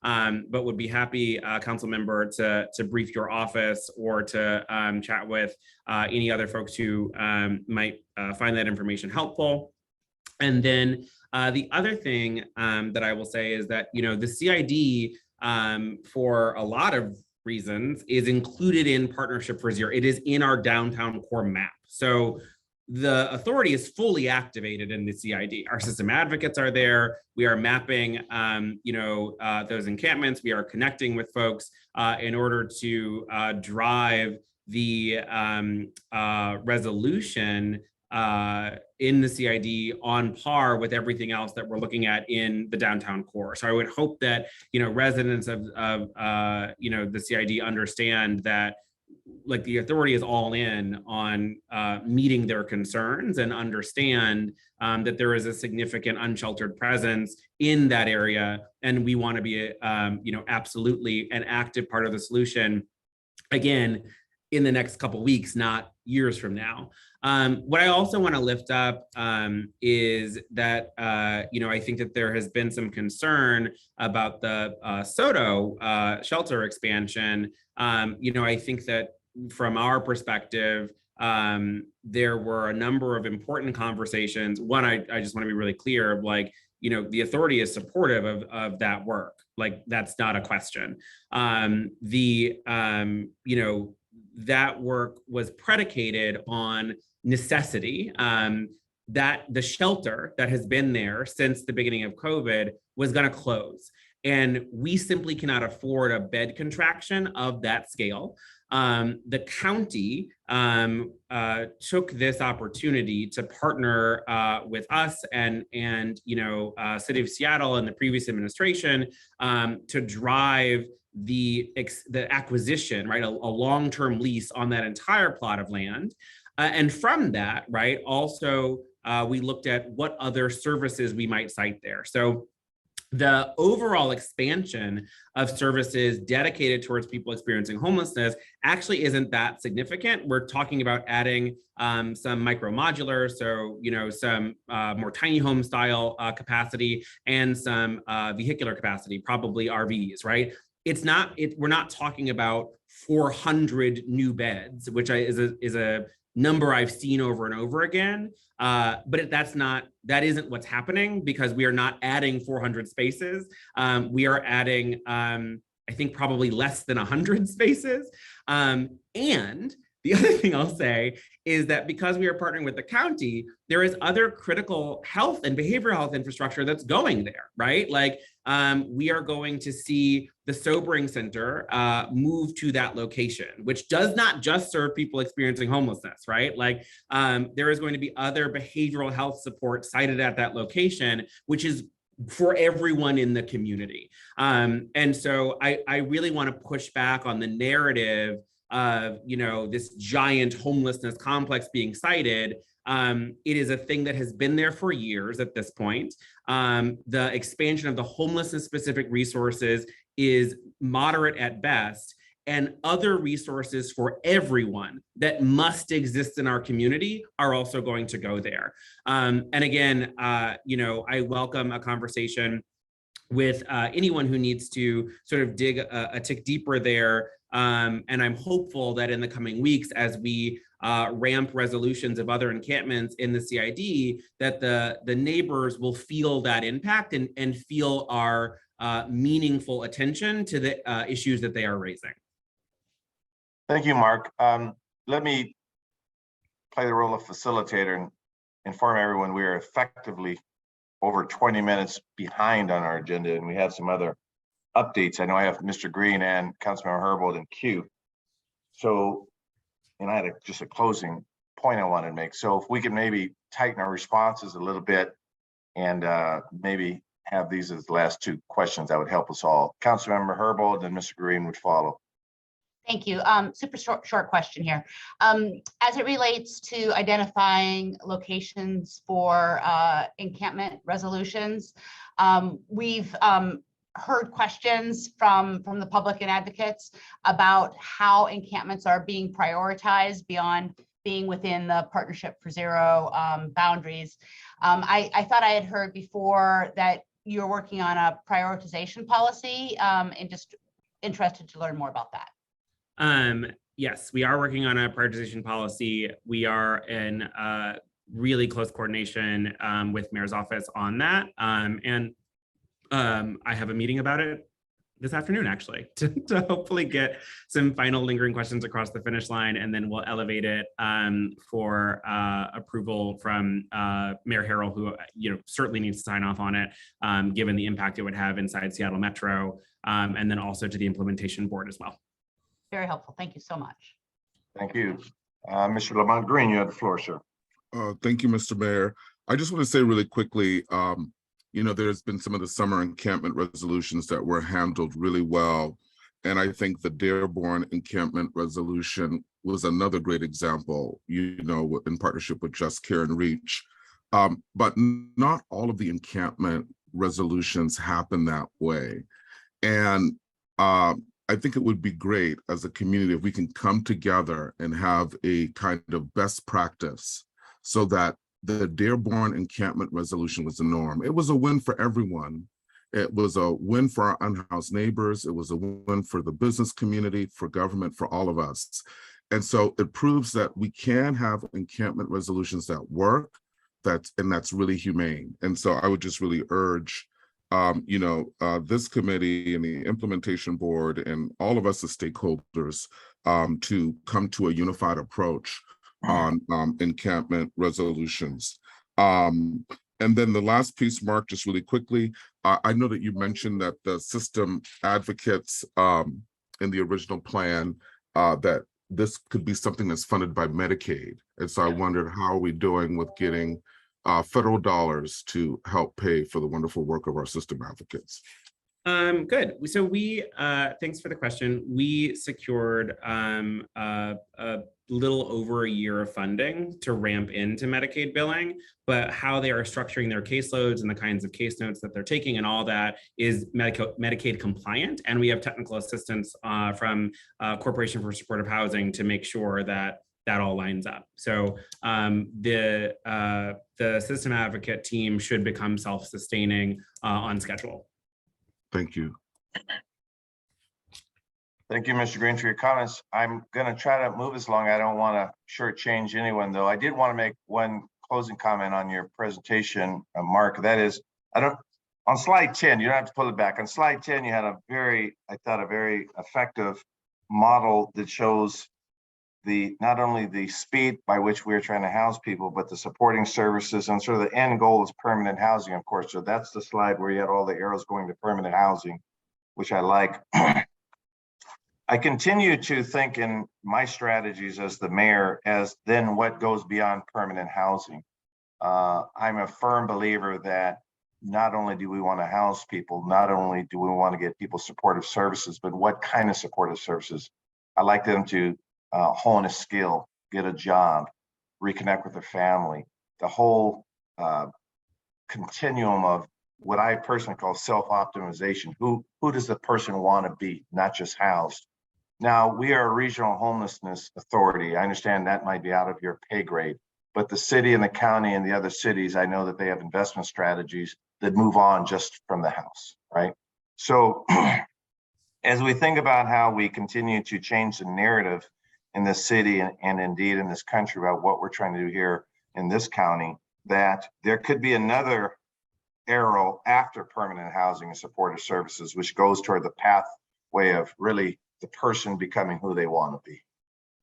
but would be happy, council member, to brief your office or to chat with any other folks who might find that information helpful. And then the other thing that I will say is that, the CID for a lot of reasons is included in Partnership for Xero. It is in our downtown core map. So the authority is fully activated in the CID. Our system advocates are there. We are mapping, those encampments. We are connecting with folks in order to drive the resolution in the CID on par with everything else that we're looking at in the downtown core. So I would hope that, residents of the CID understand that the authority is all in on meeting their concerns and understand that there is a significant unsheltered presence in that area. And we want to be, absolutely an active part of the solution, again, in the next couple of weeks, not years from now. What I also want to lift up is that, I think that there has been some concern about the SOTO shelter expansion. I think that from our perspective, there were a number of important conversations. One, I just want to be really clear, the authority is supportive of that work. That's not a question. That work was predicated on necessity, that the shelter that has been there since the beginning of COVID was going to close. And we simply cannot afford a bed contraction of that scale. The county took this opportunity to partner with us and City of Seattle and the previous administration to drive the acquisition, right, a long-term lease on that entire plot of land. And from that, right, also we looked at what other services we might cite there. So the overall expansion of services dedicated towards people experiencing homelessness actually isn't that significant. We're talking about adding some micro modular, so some more tiny home style capacity and some vehicular capacity, probably RVs, right? We're not talking about 400 new beds, which is a number I've seen over and over again. But that isn't what's happening, because we are not adding 400 spaces. We are adding, I think, probably less than 100 spaces. And The other thing I'll say is that because we are partnering with the county, there is other critical health and behavioral health infrastructure that's going there, right? Like we are going to see the sobering center move to that location, which does not just serve people experiencing homelessness, right? Like there is going to be other behavioral health support cited at that location, which is for everyone in the community. And so I really want to push back on the narrative of, you know, this giant homelessness complex being cited. It is a thing that has been there for years at this point. The expansion of the homelessness specific resources is moderate at best, and other resources for everyone that must exist in our community are also going to go there. And again, you know, I welcome a conversation with anyone who needs to sort of dig a tick deeper there. And I'm hopeful that in the coming weeks, as we ramp resolutions of other encampments in the CID, that the neighbors will feel that impact and feel our meaningful attention to the issues that they are raising. Thank you, Mark. Let me play the role of facilitator and inform everyone we are effectively over 20 minutes behind on our agenda, and we have some other updates. I know I have Mr. Green and Councilmember Herbold in queue. So, and I had just a closing point I wanted to make. So if we could maybe tighten our responses a little bit and maybe have these as the last two questions, that would help us all. Councilmember Herbold and Mr. Green would follow. Thank you. Super short question here. As it relates to identifying locations for encampment resolutions, we've heard questions from the public and advocates about how encampments are being prioritized beyond being within the Partnership for Xero boundaries. I thought I had heard before that you're working on a prioritization policy, and just interested to learn more about that. Yes, we are working on a prioritization policy. We are in really close coordination with Mayor's office on that. And I have a meeting about it this afternoon, actually, to hopefully get some final lingering questions across the finish line, and then we'll elevate it for approval from Mayor Harrell, who certainly needs to sign off on it, given the impact it would have inside Seattle Metro, and then also to the implementation board as well. Very helpful. Thank you so much. Thank you. Mr. Lamont Green, you have the floor, sir. Thank you, Mr. Mayor. I just want to say really quickly, there's been some of the summer encampment resolutions that were handled really well. And I think the Dearborn encampment resolution was another great example, in partnership with Just Care and Reach. But not all of the encampment resolutions happen that way. And I think it would be great as a community if we can come together and have a kind of best practice so that the Dearborn encampment resolution was the norm. It was a win for everyone. It was a win for our unhoused neighbors. It was a win for the business community, for government, for all of us. And so it proves that we can have encampment resolutions that work, and that's really humane. And so I would just really urge this committee and the implementation board and all of us as stakeholders to come to a unified approach on encampment resolutions. And then the last piece, Mark, just really quickly, I know that you mentioned that the system advocates in the original plan that this could be something that's funded by Medicaid. And so I wondered, how are we doing with getting federal dollars to help pay for the wonderful work of our system advocates? Good. So we, thanks for the question. We secured a little over a year of funding to ramp into Medicaid billing, but how they are structuring their caseloads and the kinds of case notes that they're taking and all that is Medicaid compliant. And we have technical assistance from Corporation for Supportive Housing to make sure that that all lines up. So the system advocate team should become self-sustaining on schedule. Thank you. Thank you, Mr. Green, for your comments. I'm going to try to move this along. I don't want to shortchange anyone, though. I did want to make one closing comment on your presentation, Mark. That is, on slide 10, you don't have to pull it back. On slide 10, you had a very effective model that shows not only the speed by which we're trying to house people, but the supporting services, and sort of the end goal is permanent housing, of course. So that's the slide where you had all the arrows going to permanent housing, which I like. I continue to think in my strategies as the mayor as then what goes beyond permanent housing. I'm a firm believer that not only do we want to house people, not only do we want to get people supportive services, but what kind of supportive services? I like them to hone a skill, get a job, reconnect with their family, the whole continuum of what I personally call self-optimization. Who does the person want to be, not just housed? Now, we are a regional homelessness authority. I understand that might be out of your pay grade, but the city and the county and the other cities, I know that they have investment strategies that move on just from the house, right? So as we think about how we continue to change the narrative in this city and indeed in this country about what we're trying to do here in this county, that there could be another arrow after permanent housing and supportive services, which goes toward the pathway of really the person becoming who they want to be.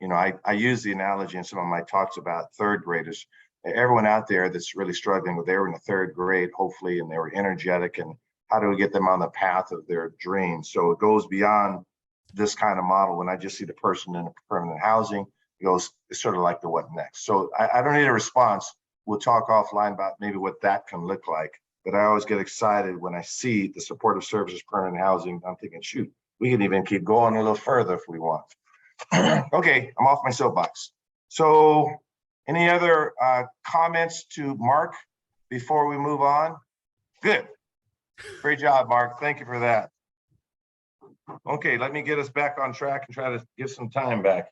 You know, I use the analogy in some of my talks about third graders. Everyone out there that's really struggling with, they were in the third grade, hopefully, and they were energetic, and how do we get them on the path of their dreams? So it goes beyond this kind of model. When I just see the person in permanent housing, it goes, it's sort of like the what next. So I don't need a response. We'll talk offline about maybe what that can look like. But I always get excited when I see the supportive services, permanent housing. I'm thinking, shoot, we can even keep going a little further if we want. Okay, I'm off my soapbox. So any other comments to Mark before we move on? Good. Great job, Mark. Thank you for that. Okay, let me get us back on track and try to give some time back.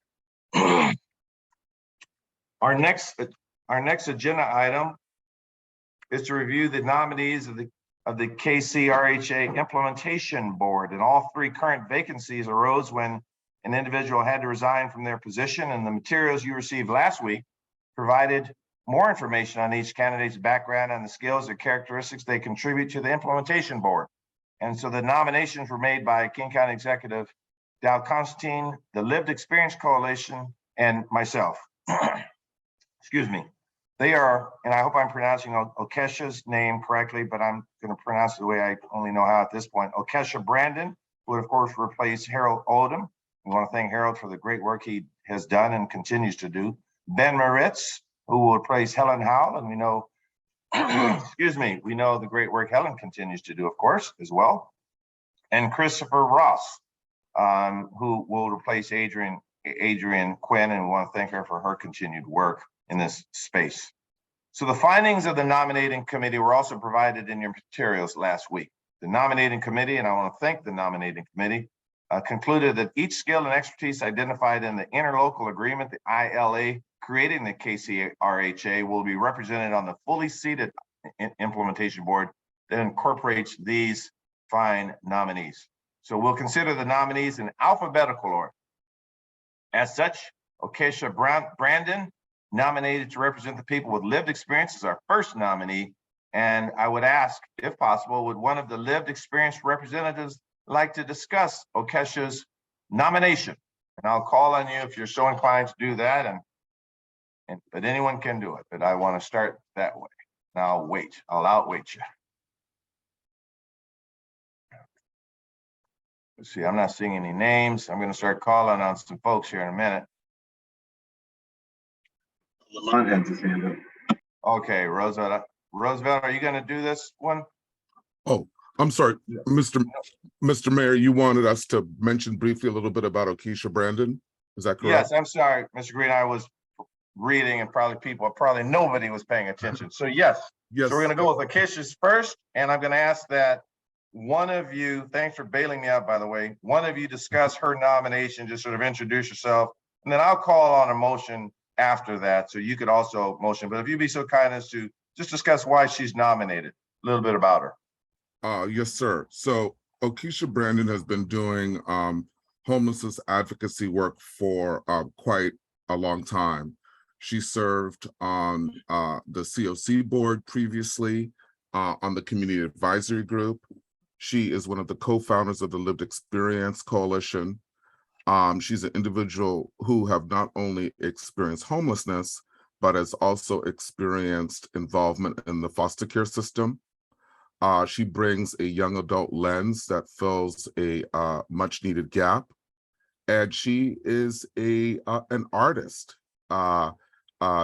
Our next agenda item is to review the nominees of the KCRHA Implementation Board, and all three current vacancies arose when an individual had to resign from their position, and the materials you received last week provided more information on each candidate's background and the skills or characteristics they contribute to the Implementation Board. And so the nominations were made by King County Executive Dow Constantine, the Lived Experience Coalition, and myself. Excuse me. They are, and I hope I'm pronouncing Okesha's name correctly, but I'm going to pronounce it the way I only know how at this point. Okesha Brandon, who would of course replace Harold Odom. We want to thank Harold for the great work he has done and continues to do. Ben Moritz, who will replace Helen Howell, and we know, excuse me, we know the great work Helen continues to do, of course, as well. And Christopher Ross, who will replace Adrian Quinn, and we want to thank her for her continued work in this space. So the findings of the nominating committee were also provided in your materials last week. The nominating committee, and I want to thank the nominating committee, concluded that each skill and expertise identified in the interlocal agreement, the ILA, creating the KCRHA, will be represented on the fully seated implementation board that incorporates these fine nominees. So we'll consider the nominees in alphabetical order. As such, Okesha Brandon, nominated to represent the people with lived experience, is our first nominee. And I would ask, if possible, would one of the lived experience representatives like to discuss Okesha's nomination? And I'll call on you if you're so inclined to do that, but anyone can do it, but I want to start that way. Now I'll outwait you. Let's see, I'm not seeing any names. I'm going to start calling on some folks here in a minute. Lamont has his hand up. Okay, Roosevelt, are you going to do this one? Oh, I'm sorry, Mr. Mayor, you wanted us to mention briefly a little bit about Okesha Brandon. Is that correct? Yes, I'm sorry, Mr. Green. I was reading and probably nobody was paying attention. So yes. So we're going to go with Okesha's first, and I'm going to ask that one of you, thanks for bailing me out, by the way, one of you discuss her nomination, just sort of introduce yourself, and then I'll call on a motion after that. So you could also motion, but if you'd be so kind as to just discuss why she's nominated, a little bit about her. Yes, sir. So Okesha Brandon has been doing homelessness advocacy work for quite a long time. She served on the COC board previously, on the community advisory group. She is one of the co-founders of the Lived Experience Coalition. She's an individual who have not only experienced homelessness, but has also experienced involvement in the foster care system. She brings a young adult lens that fills a much needed gap. And she is an artist.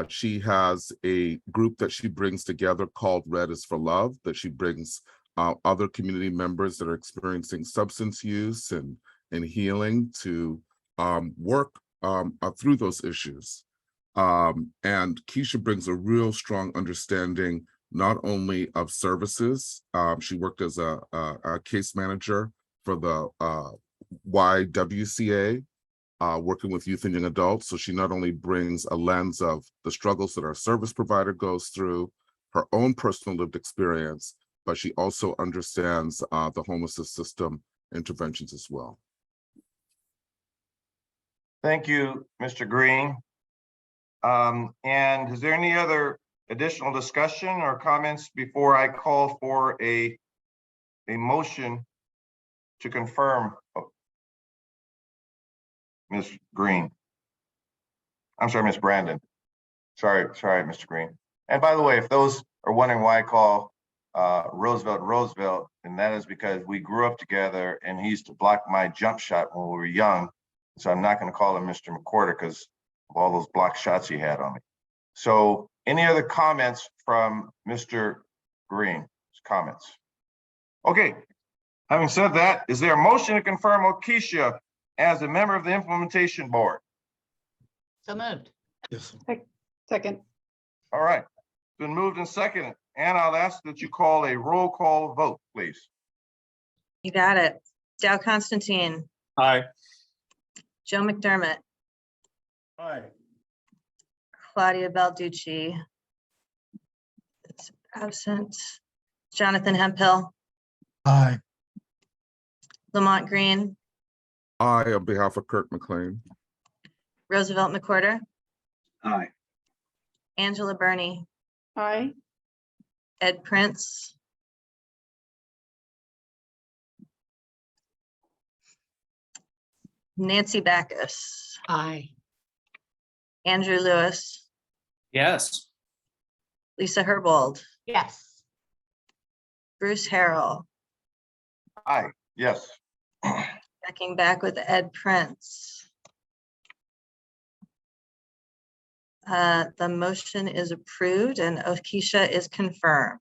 She has a group that she brings together called Red is for Love, that she brings other community members that are experiencing substance use and healing to work through those issues. And Keisha brings a real strong understanding not only of services. She worked as a case manager for the YWCA, working with youth and young adults. So she not only brings a lens of the struggles that our service provider goes through, her own personal lived experience, but she also understands the homelessness system interventions as well. Thank you, Mr. Green. And is there any other additional discussion or comments before I call for a motion to confirm? Ms. Green. I'm sorry, Ms. Brandon. Sorry, Mr. Green. And by the way, if those are wondering why I call Roosevelt, and that is because we grew up together and he used to block my jump shot when we were young. So I'm not going to call him Mr. McWhorter because of all those block shots he had on me. So any other comments from Mr. Green? Comments? Okay. Having said that, is there a motion to confirm Keisha as a member of the implementation board? So moved. Yes. Second. All right. Been moved and seconded. And I'll ask that you call a roll call vote, please. You got it. Dow Constantine, Aye. Joe McDermott, Aye. Claudia Balducci is absent. Jonathan Hemphill, Aye. Lamont Green, I, on behalf of Kirk McLean. Roosevelt McWhorter, Aye. Angela Burney, Aye. Ed Prince, Nancy Backus, Aye. Andrew Lewis, Yes. Lisa Herbold, Yes. Bruce Harrell, Aye. Yes. checking back with Ed Prince. The motion is approved and Keisha is confirmed.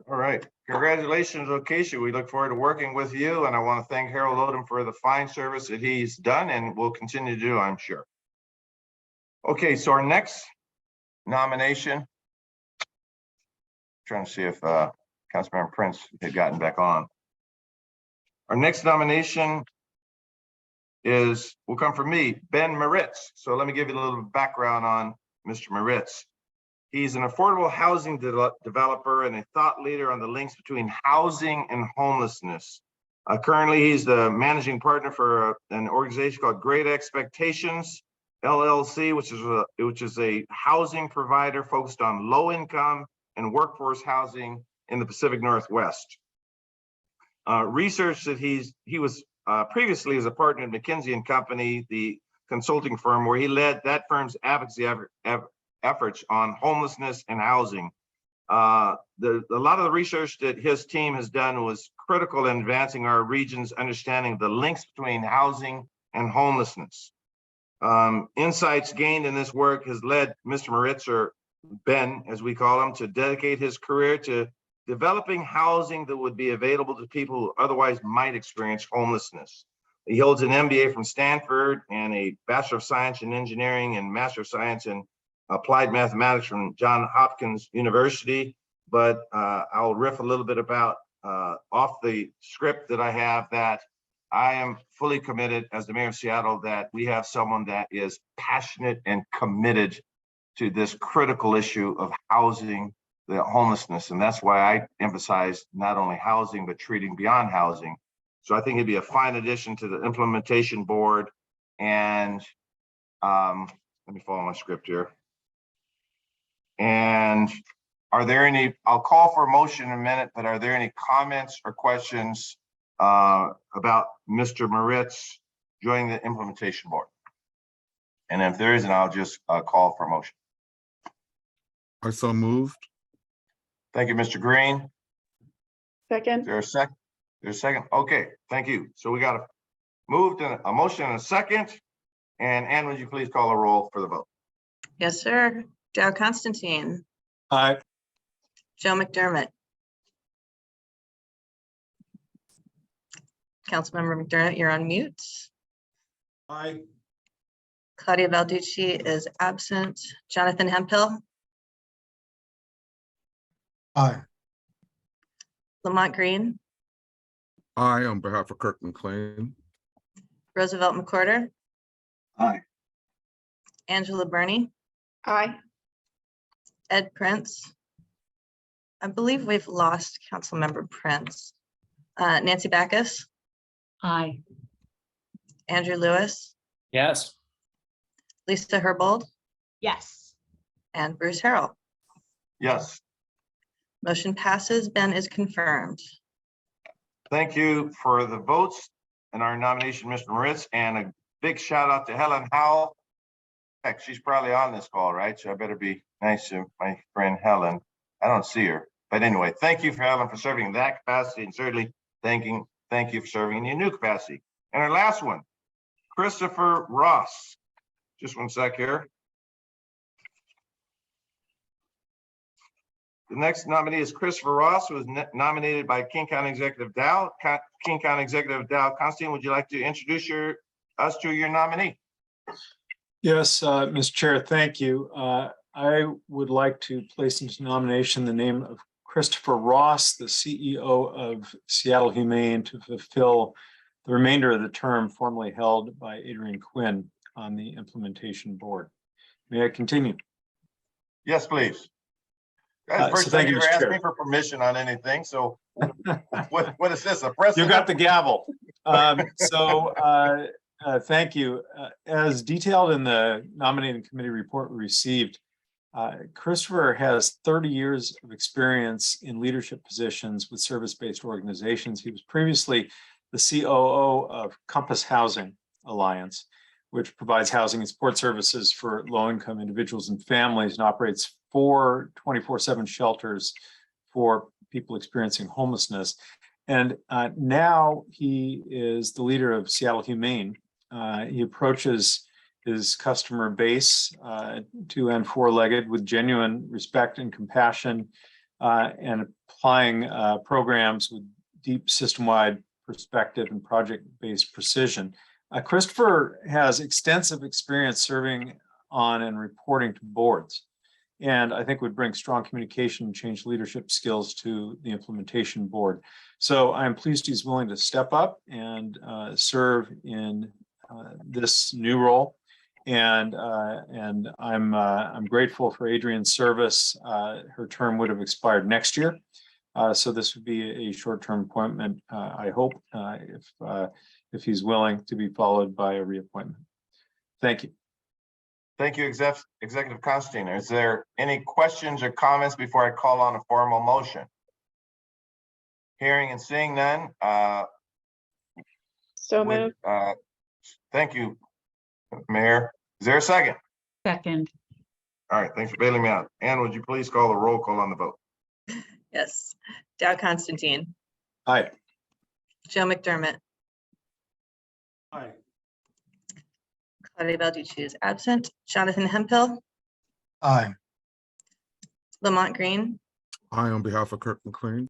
All right. Congratulations, Keisha. We look forward to working with you. And I want to thank Harold Odom for the fine service that he's done and will continue to do, I'm sure. Okay, so our next nomination. Trying to see if Councilmember Prince had gotten back on. Our next nomination will come from me, Ben Moritz. So let me give you a little background on Mr. Moritz. He's an affordable housing developer and a thought leader on the links between housing and homelessness. Currently, he's the managing partner for an organization called Great Expectations, LLC, which is a housing provider focused on low income and workforce housing in the Pacific Northwest. Research that he was previously as a partner at McKinsey & Company, the consulting firm, where he led that firm's advocacy efforts on homelessness and housing. A lot of the research that his team has done was critical in advancing our region's understanding of the links between housing and homelessness. Insights gained in this work has led Mr. Moritz, or Ben, as we call him, to dedicate his career to developing housing that would be available to people who otherwise might experience homelessness. He holds an MBA from Stanford and a Bachelor of Science in Engineering and Master of Science in Applied Mathematics from Johns Hopkins University. But I'll riff a little bit about off the script that I have, that I am fully committed as the mayor of Seattle that we have someone that is passionate and committed to this critical issue of housing, the homelessness. And that's why I emphasize not only housing, but treating beyond housing. So I think it'd be a fine addition to the implementation board. And let me follow my script here. And are there any, I'll call for a motion in a minute, but are there any comments or questions about Mr. Moritz joining the implementation board? And if there isn't, I'll just call for a motion. I so moved. Thank you, Mr. Green. Is Second. there a second? There's a second. Okay, thank you. So we got a motion and a second. And Ann, would you please call a roll for the vote? Yes, sir. Dow Constantine, Aye. Joe McDermott. Councilmember McDermott, you're on mute. Aye. Claudia Balducci is absent. Jonathan Hemphill, Aye. Lamont Green, Aye, on behalf of Kirk McLean. Roosevelt McCorder, Aye. Angela Burney, Aye. Ed Prince. I believe we've lost Councilmember Prince. Nancy Backus, Aye. Andrew Lewis, Yes. Lisa Herbold, Yes. and Bruce Harrell. Yes. Motion passes. Ben is confirmed. Thank you for the votes and our nomination, Mr. Moritz, and a big shout out to Helen Howell. Heck, she's probably on this call, right? So I better be nice to my friend Helen. I don't see her, but anyway, thank you for Helen for serving in that capacity, and certainly thank you for serving in your new capacity. And our last one, Christopher Ross. Just one sec here. The next nominee is Christopher Ross, who was nominated by King County Executive Dow. King County Executive Dow Constantine, would you like to introduce us to your nominee? Yes, Mr. Chair, thank you. I would like to place into nomination the name of Christopher Ross, the CEO of Seattle Humane, to fulfill the remainder of the term formerly held by Adrian Quinn on the implementation board. May I continue? Yes, please. That's the first thank time you you, ever Mr. asked Chair. me for permission on anything. So what is this, a precedent? You got the gavel. Thank you. As detailed in the nominating committee report we received, Christopher has 30 years of experience in leadership positions with service-based organizations. He was previously the COO of Compass Housing Alliance, which provides housing and support services for low-income individuals and families, and operates 4 24/7 shelters for people experiencing homelessness. And now he is the leader of Seattle Humane. He approaches his customer base, 2- and 4-legged, with genuine respect and compassion, and applying programs with deep system-wide perspective and project-based precision. Christopher has extensive experience serving on and reporting to boards, and I think would bring strong communication and change leadership skills to the implementation board. So I'm pleased he's willing to step up and serve in this new role. And I'm grateful for Adrian's service. Her term would have expired next year. So this would be a short-term appointment, I hope, if he's willing to be followed by a reappointment. Thank you. Thank you, Executive Constantine. Is there any questions or comments before I call on a formal motion? Hearing and seeing none. So moved. Thank you, Mayor. Is there a second? Second. All right, thanks for bailing me out. Ann, would you please call the roll call on the vote? Yes. Dow Constantine, Aye. Joe McDermott, Aye. Claudia Balducci is absent. Jonathan Hemphill, Aye. Lamont Green, Aye, on behalf of Kirk McLean.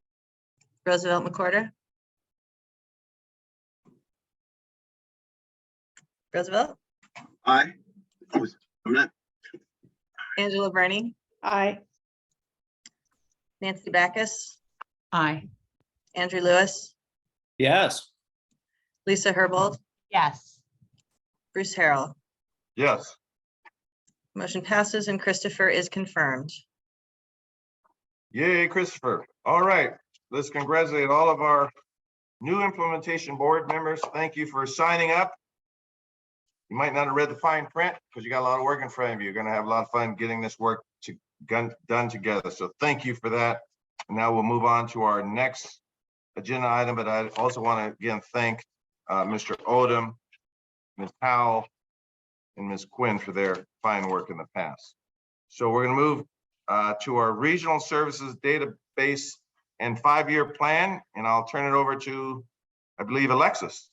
Roosevelt McCorder. Roosevelt, Aye. I'm not. Angela Burney, Aye. Nancy Backus, Aye. Andrew Lewis, Yes. Lisa Herbold, Yes. Bruce Harrell. Yes. Motion passes and Christopher is confirmed. Yay, Christopher. All right, let's congratulate all of our new implementation board members. Thank you for signing up. You might not have read the fine print because you got a lot of work in front of you. You're going to have a lot of fun getting this work done together. So thank you for that. And now we'll move on to our next agenda item. But I also want to again thank Mr. Odom Ms. Howell, and Ms. Quinn for their fine work in the past. So we're going to move to our regional services database and 5-year plan, and I'll turn it over to, I believe, Alexis.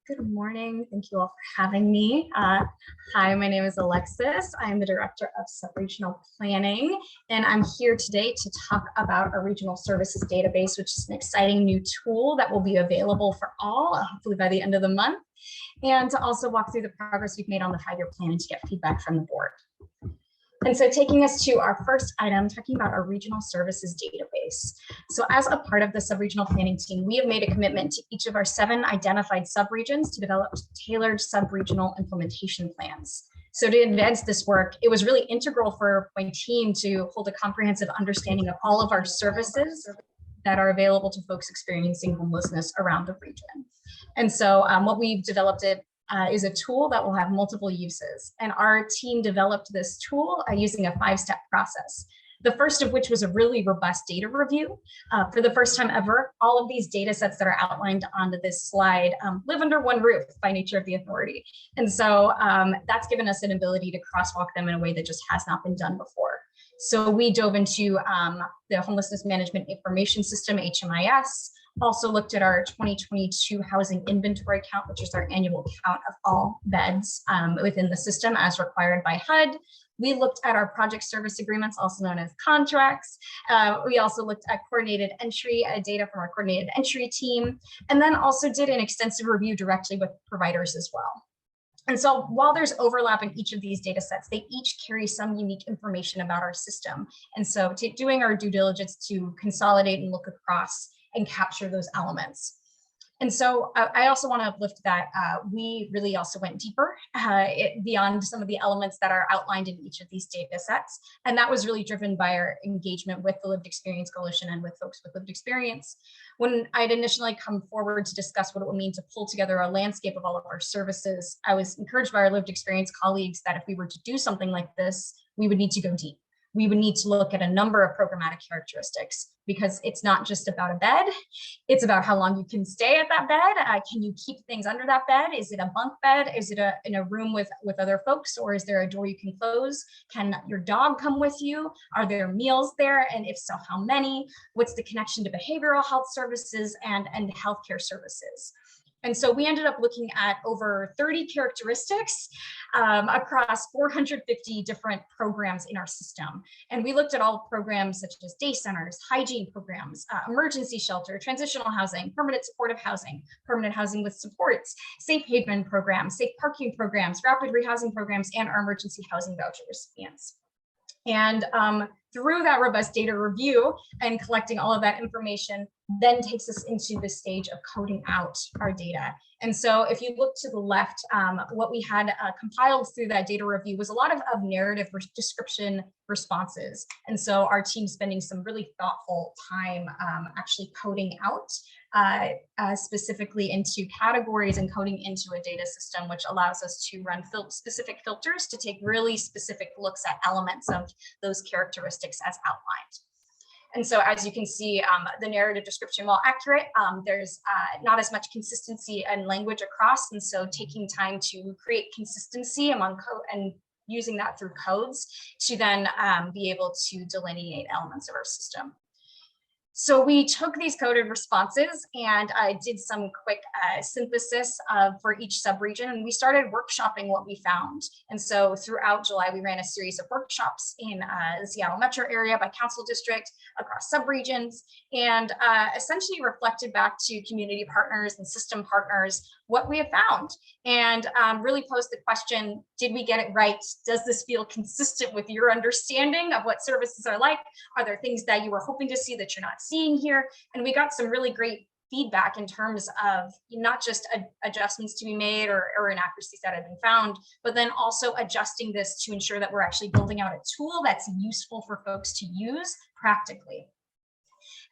Good morning. Thank you all for having me. Hi, my name is Alexis. I'm the Director of Subregional Planning, and I'm here today to talk about our Regional Services Database, which is an exciting new tool that will be available for all, hopefully by the end of the month, and to also walk through the progress we've made on the 5-year plan and to get feedback from the board. And so taking us to our first item, talking about our regional services database. So as a part of the subregional planning team, we have made a commitment to each of our 7 identified subregions to develop tailored subregional implementation plans. So to advance this work, it was really integral for my team to hold a comprehensive understanding of all of our services that are available to folks experiencing homelessness around the region. And so what we've developed is a tool that will have multiple uses. And our team developed this tool using a 5-step process. The first of which was a really robust data review. For the first time ever, all of these data sets that are outlined onto this slide live under one roof by nature of the authority. And so that's given us an ability to crosswalk them in a way that just has not been done before. So we dove into the Homelessness Management Information System, HMIS, also looked at our 2022 housing inventory count, which is our annual count of all beds within the system as required by HUD. We looked at our project service agreements, also known as contracts. We also looked at coordinated entry data from our coordinated entry team, and then also did an extensive review directly with providers as well. And so while there's overlap in each of these data sets, they each carry some unique information about our system. And so doing our due diligence to consolidate and look across and capture those elements. And so I also want to uplift that we really also went deeper beyond some of the elements that are outlined in each of these data sets. And that was really driven by our engagement with the Lived Experience Coalition and with folks with lived experience. When I'd initially come forward to discuss what it would mean to pull together a landscape of all of our services, I was encouraged by our lived experience colleagues that if we were to do something like this, we would need to go deep. We would need to look at a number of programmatic characteristics because it's not just about a bed. It's about how long you can stay at that bed. Can you keep things under that bed? Is it a bunk bed? Is it in a room with other folks, or is there a door you can close? Can your dog come with you? Are there meals there? And if so, how many? What's the connection to behavioral health services and healthcare services? And so we ended up looking at over 30 characteristics across 450 different programs in our system. And we looked at all programs such as day centers, hygiene programs, emergency shelter, transitional housing, permanent supportive housing, permanent housing with supports, safe haven programs, safe parking programs, rapid rehousing programs, and our emergency housing voucher recipients. And through that robust data review and collecting all of that information then takes us into the stage of coding out our data. And so if you look to the left, what we had compiled through that data review was a lot of narrative description responses. And so our team spending some really thoughtful time actually coding out specifically into categories and coding into a data system, which allows us to run specific filters to take really specific looks at elements of those characteristics as outlined. And so as you can see, the narrative description, while accurate, there's not as much consistency and language across. And so taking time to create consistency among code and using that through codes to then be able to delineate elements of our system. So we took these coded responses and did some quick synthesis for each subregion, and we started workshopping what we found. And so throughout July, we ran a series of workshops in the Seattle metro area by council district across subregions, and essentially reflected back to community partners and system partners what we have found, and really posed the question, did we get it right? Does this feel consistent with your understanding of what services are like? Are there things that you were hoping to see that you're not seeing here? And we got some really great feedback in terms of not just adjustments to be made or inaccuracies that have been found, but then also adjusting this to ensure that we're actually building out a tool that's useful for folks to use practically.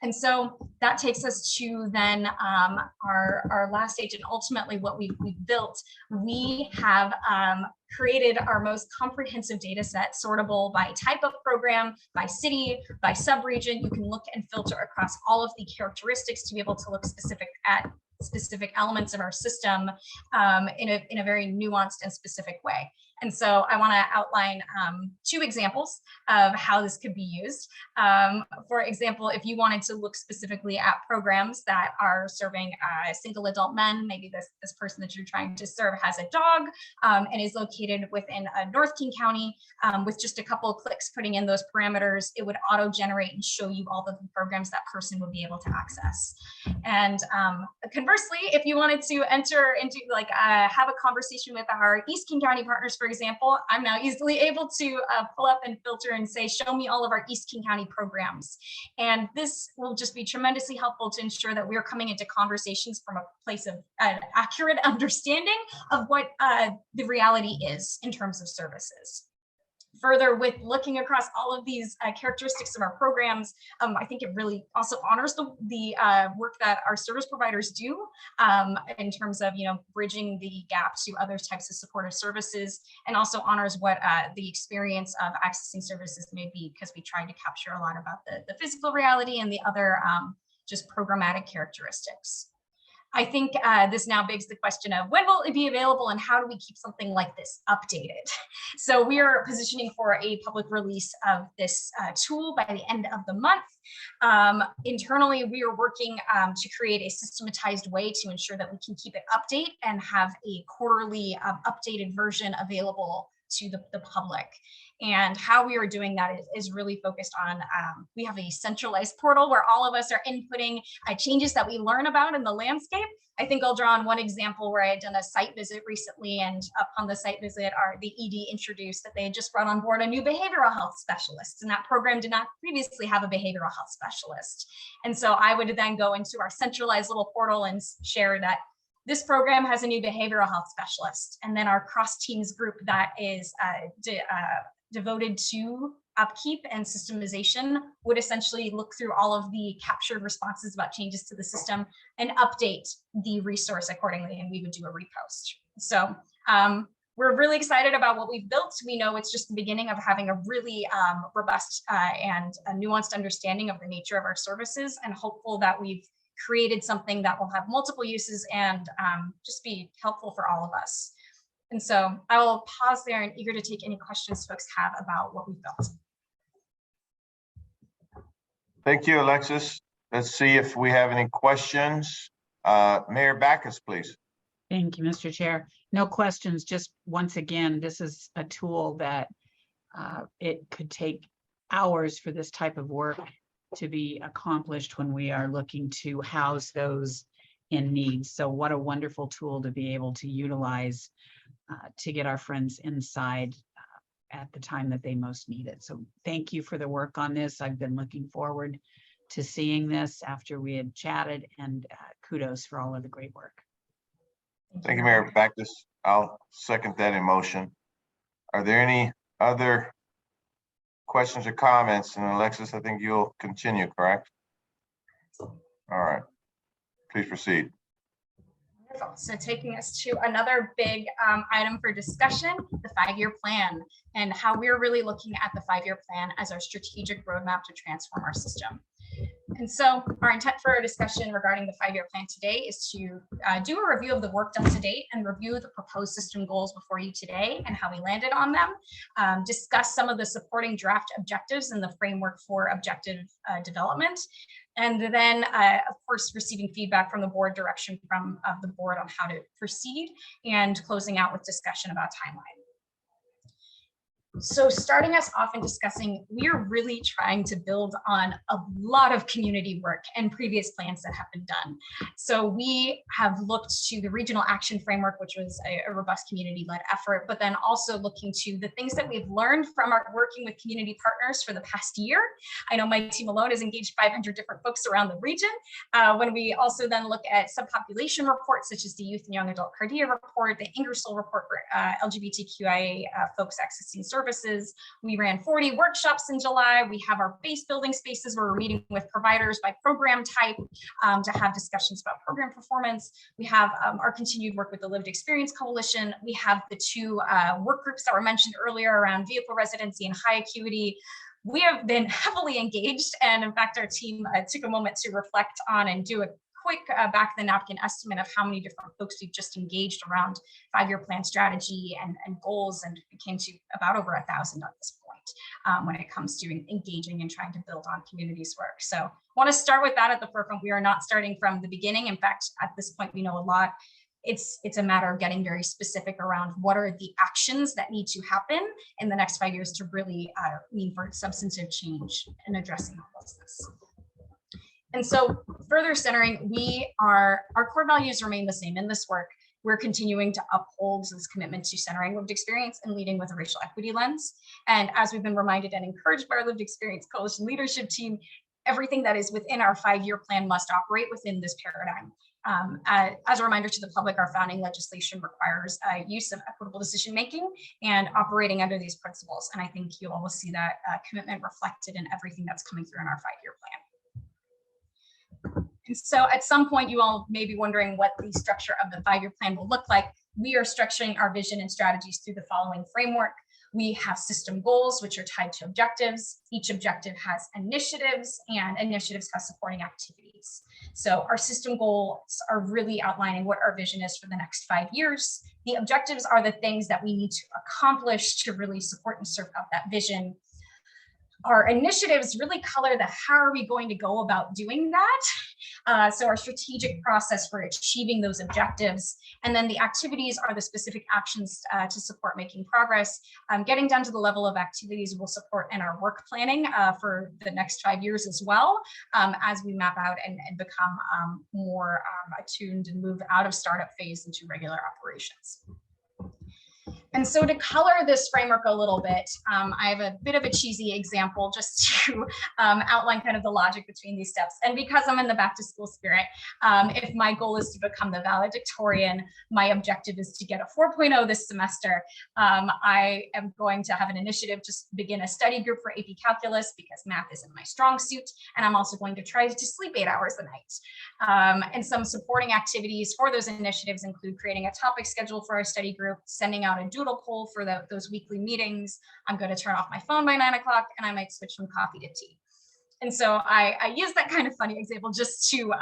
And so that takes us to then our last stage, and ultimately what we've built. We have created our most comprehensive data set, sortable by type of program, by city, by sub-region. You can look and filter across all of the characteristics to be able to look at specific elements of our system in a very nuanced and specific way. And so I want to outline 2 examples of how this could be used. For example, if you wanted to look specifically at programs that are serving single adult men, maybe this person that you're trying to serve has a dog and is located within North King County, with just a couple of clicks putting in those parameters, it would auto-generate and show you all the programs that person would be able to access. And conversely, if you wanted to enter into have a conversation with our East King County partners, for example, I'm now easily able to pull up and filter and say, show me all of our East King County programs. And this will just be tremendously helpful to ensure that we're coming into conversations from a place of accurate understanding of what the reality is in terms of services. Further, with looking across all of these characteristics of our programs, I think it really also honors the work that our service providers do in terms of bridging the gap to other types of supportive services, and also honors what the experience of accessing services may be, because we try to capture a lot about the physical reality and the other just programmatic characteristics. I think this now begs the question of when will it be available and how do we keep something like this updated? So we are positioning for a public release of this tool by the end of the month. Internally, we are working to create a systematized way to ensure that we can keep it update and have a quarterly updated version available to the public. And how we are doing that is really focused on, we have a centralized portal where all of us are inputting changes that we learn about in the landscape. I think I'll draw on one example where I had done a site visit recently, and upon the site visit, the ED introduced that they had just brought on board a new behavioral health specialist, and that program did not previously have a behavioral health specialist. And so I would then go into our centralized little portal and share that this program has a new behavioral health specialist, and then our cross teams group that is devoted to upkeep and systemization would essentially look through all of the captured responses about changes to the system and update the resource accordingly, and we would do a repost. So we're really excited about what we've built. We know it's just the beginning of having a really robust and a nuanced understanding of the nature of our services, and hopeful that we've created something that will have multiple uses and just be helpful for all of us. And so I will pause there and eager to take any questions folks have about what we've built. Thank you, Alexis. Let's see if we have any questions. Mayor Backus, please. Thank you, Mr. Chair. No questions. Just once again, this is a tool that it could take hours for this type of work to be accomplished when we are looking to house those in need. So what a wonderful tool to be able to utilize to get our friends inside at the time that they most need it. So thank you for the work on this. I've been looking forward to seeing this after we had chatted, and kudos for all of the great work. Thank you, Mayor Backus. I'll second that emotion. Are there any other questions or comments? And Alexis, I think you'll continue, correct? All right, please proceed. Wonderful. So taking us to another big item for discussion, the 5-year plan, and how we're really looking at the 5-year plan as our strategic roadmap to transform our system. And so our intent for our discussion regarding the 5-year plan today is to do a review of the work done to date and review the proposed system goals before you today and how we landed on them, discuss some of the supporting draft objectives and the framework for objective development, and then, of course, receiving feedback from the board, direction from the board on how to proceed, and closing out with discussion about timeline. So starting us off in discussing, we are really trying to build on a lot of community work and previous plans that have been done. So we have looked to the regional action framework, which was a robust community-led effort, but then also looking to the things that we've learned from our working with community partners for the past year. I know my team alone has engaged 500 different folks around the region. When we also then look at subpopulation reports, such as the Youth and Young Adult Cardia report, the Ingersoll report for LGBTQIA folks accessing services, services. We ran 40 workshops in July. We have our base building spaces where we're meeting with providers by program type to have discussions about program performance. We have our continued work with the Lived Experience Coalition. We have the two work groups that were mentioned earlier around vehicle residency and high acuity. We have been heavily engaged, and in fact, our team took a moment to reflect on and do a quick back of the napkin estimate of how many different folks we've just engaged around 5-year plan strategy and goals, and it came to about over 1,000 at this point when it comes to engaging and trying to build on communities work. So I want to start with that at the forefront. We are not starting from the beginning. In fact, at this point, we know a lot. It's a matter of getting very specific around what are the actions that need to happen in the next 5 years to really mean for substantive change in addressing homelessness. And so further centering, our core values remain the same in this work. We're continuing to uphold this commitment to centering lived experience and leading with a racial equity lens. And as we've been reminded and encouraged by our Lived Experience Coalition leadership team, everything that is within our 5-year plan must operate within this paradigm. As a reminder to the public, our founding legislation requires use of equitable decision-making and operating under these principles. And I think you all will see that commitment reflected in everything that's coming through in our 5-year plan. And so at some point, you all may be wondering what the structure of the 5-year plan will look like. We are structuring our vision and strategies through the following framework. We have system goals, which are tied to objectives. Each objective has initiatives, and initiatives have supporting activities. So our system goals are really outlining what our vision is for the next 5 years. The objectives are the things that we need to accomplish to really support and serve out that vision. Our initiatives really color the how are we going to go about doing that. So our strategic process for achieving those objectives. And then the activities are the specific actions to support making progress. Getting down to the level of activities we'll support in our work planning for the next 5 years as well, as we map out and become more attuned and move out of startup phase into regular operations. And so to color this framework a little bit, I have a bit of a cheesy example just to outline kind of the logic between these steps. And because I'm in the back to school spirit, if my goal is to become the valedictorian, my objective is to get a 4.0 this semester. I am going to have an initiative to begin a study group for AP Calculus because math isn't my strong suit. And I'm also going to try to sleep 8 hours a night. And some supporting activities for those initiatives include creating a topic schedule for our study group, sending out a doodle poll for those weekly meetings. I'm going to turn off my phone by 9 o'clock, and I might switch from coffee to tea. And so I use that kind of funny example just to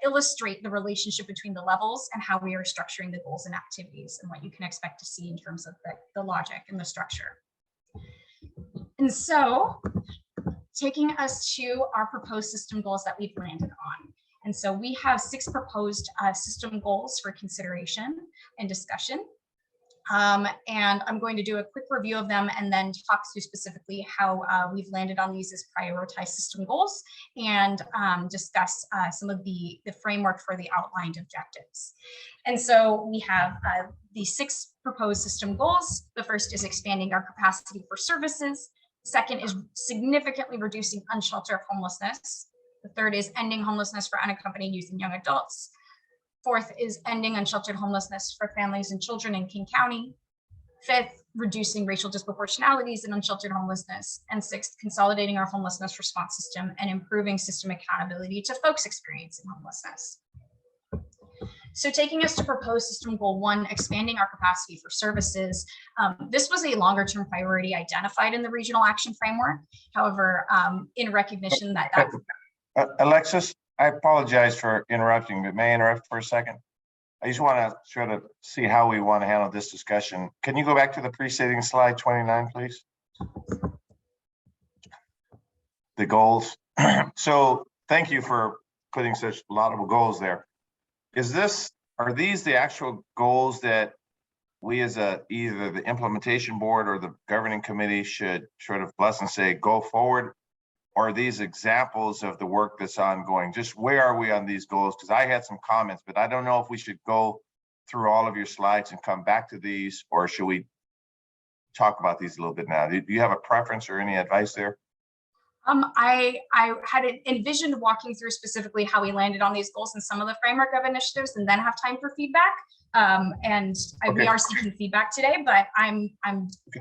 illustrate the relationship between the levels and how we are structuring the goals and activities and what you can expect to see in terms of the logic and the structure. And so taking us to our proposed system goals that we've landed on. And so we have 6 proposed system goals for consideration and discussion. And I'm going to do a quick review of them and then talk through specifically how we've landed on these as prioritized system goals and discuss some of the framework for the outlined objectives. And so we have the 6 proposed system goals. The first is expanding our capacity for services. Second is significantly reducing unsheltered homelessness. The third is ending homelessness for unaccompanied youth and young adults. Fourth is ending unsheltered homelessness for families and children in King County. Fifth, reducing racial disproportionalities in unsheltered homelessness. And sixth, consolidating our homelessness response system and improving system accountability to folks experiencing homelessness. So taking us to proposed system goal 1, expanding our capacity for services. This was a longer term priority identified in the regional action framework. However, in recognition that Alexis, I apologize for interrupting, but may I interrupt for a second? I just want to sort of see how we want to handle this discussion. Can you go back to the preceding slide 29, please? The goals. So thank you for putting such laudable goals there. Are these the actual goals that we as either the implementation board or the governing committee should sort of bless and say, go forward? Or are these examples of the work that's ongoing? Just where are we on these goals? Because I had some comments, but I don't know if we should go through all of your slides and come back to these, or should we talk about these a little bit now? Do you have a preference or any advice there? I had envisioned walking through specifically how we landed on these goals and some of the framework of initiatives, and then have time for feedback. We are seeking feedback today, but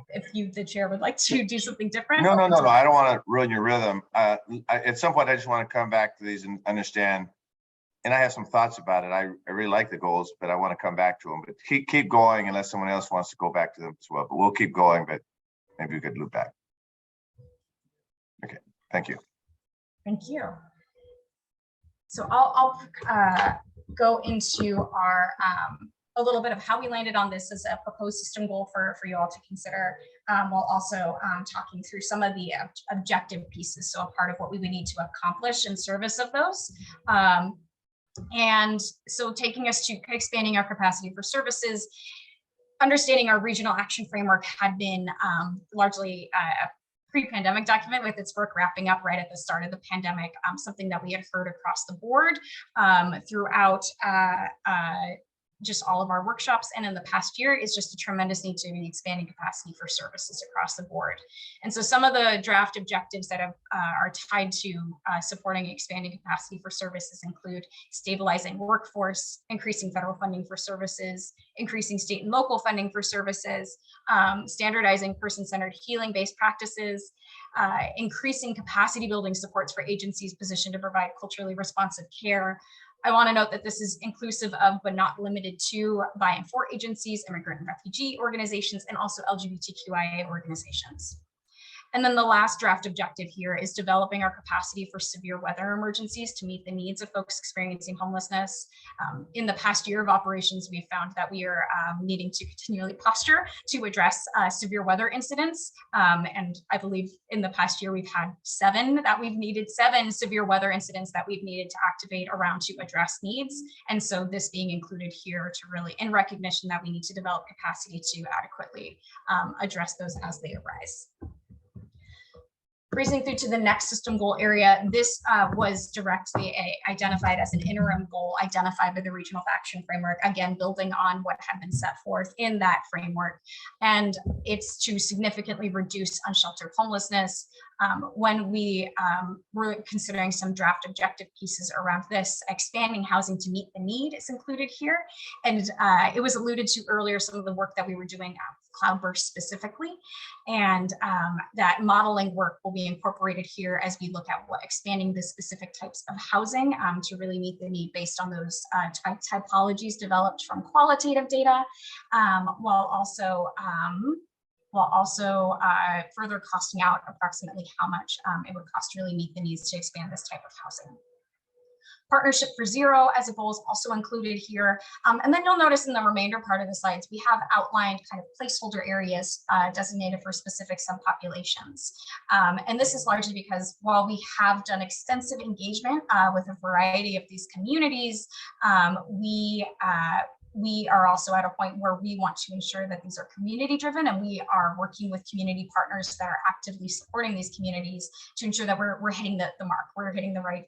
if you, the chair, would like to do something different. No. I don't want to ruin your rhythm. At some point, I just want to come back to these and understand. And I have some thoughts about it. I really like the goals, but I want to come back to them. But keep going unless someone else wants to go back to them as well. But we'll keep going, but maybe we could loop back. Okay, thank you. Thank you. So I'll go into our a little bit of how we landed on this as a proposed system goal for you all to consider, while also talking through some of the objective pieces. So a part of what we would need to accomplish in service of those. And so taking us to expanding our capacity for services, understanding our regional action framework had been largely a pre-pandemic document with its work wrapping up right at the start of the pandemic, something that we had heard across the board throughout just all of our workshops and in the past year is just a tremendous need to be expanding capacity for services across the board. And so some of the draft objectives that are tied to supporting expanding capacity for services include stabilizing workforce, increasing federal funding for services, increasing state and local funding for services, standardizing person-centered healing-based practices, increasing capacity building supports for agencies positioned to provide culturally responsive care. I want to note that this is inclusive of, but not limited to, by and for agencies, immigrant and refugee organizations, and also LGBTQIA organizations. And then the last draft objective here is developing our capacity for severe weather emergencies to meet the needs of folks experiencing homelessness. In the past year of operations, we found that we are needing to continually posture to address severe weather incidents. And I believe in the past year, we've had seven severe weather incidents that we've needed to activate around to address needs. And so this being included here to really, in recognition that we need to develop capacity to adequately address those as they arise. Breezing through to the next system goal area, this was directly identified as an interim goal identified by the Regional Action Framework, again, building on what had been set forth in that framework. And it's to significantly reduce unsheltered homelessness. When we were considering some draft objective pieces around this, expanding housing to meet the need is included here. And it was alluded to earlier, some of the work that we were doing Cloudburst specifically, and that modeling work will be incorporated here as we look at what expanding the specific types of housing to really meet the need based on those typologies developed from qualitative data, while also further costing out approximately how much it would cost to really meet the needs to expand this type of housing. Partnership for Xero as a goal is also included here. And then you'll notice in the remainder part of the slides, we have outlined kind of placeholder areas designated for specific subpopulations. And this is largely because while we have done extensive engagement with a variety of these communities, we are also at a point where we want to ensure that these are community driven, and we are working with community partners that are actively supporting these communities to ensure that we're hitting the mark, we're hitting the right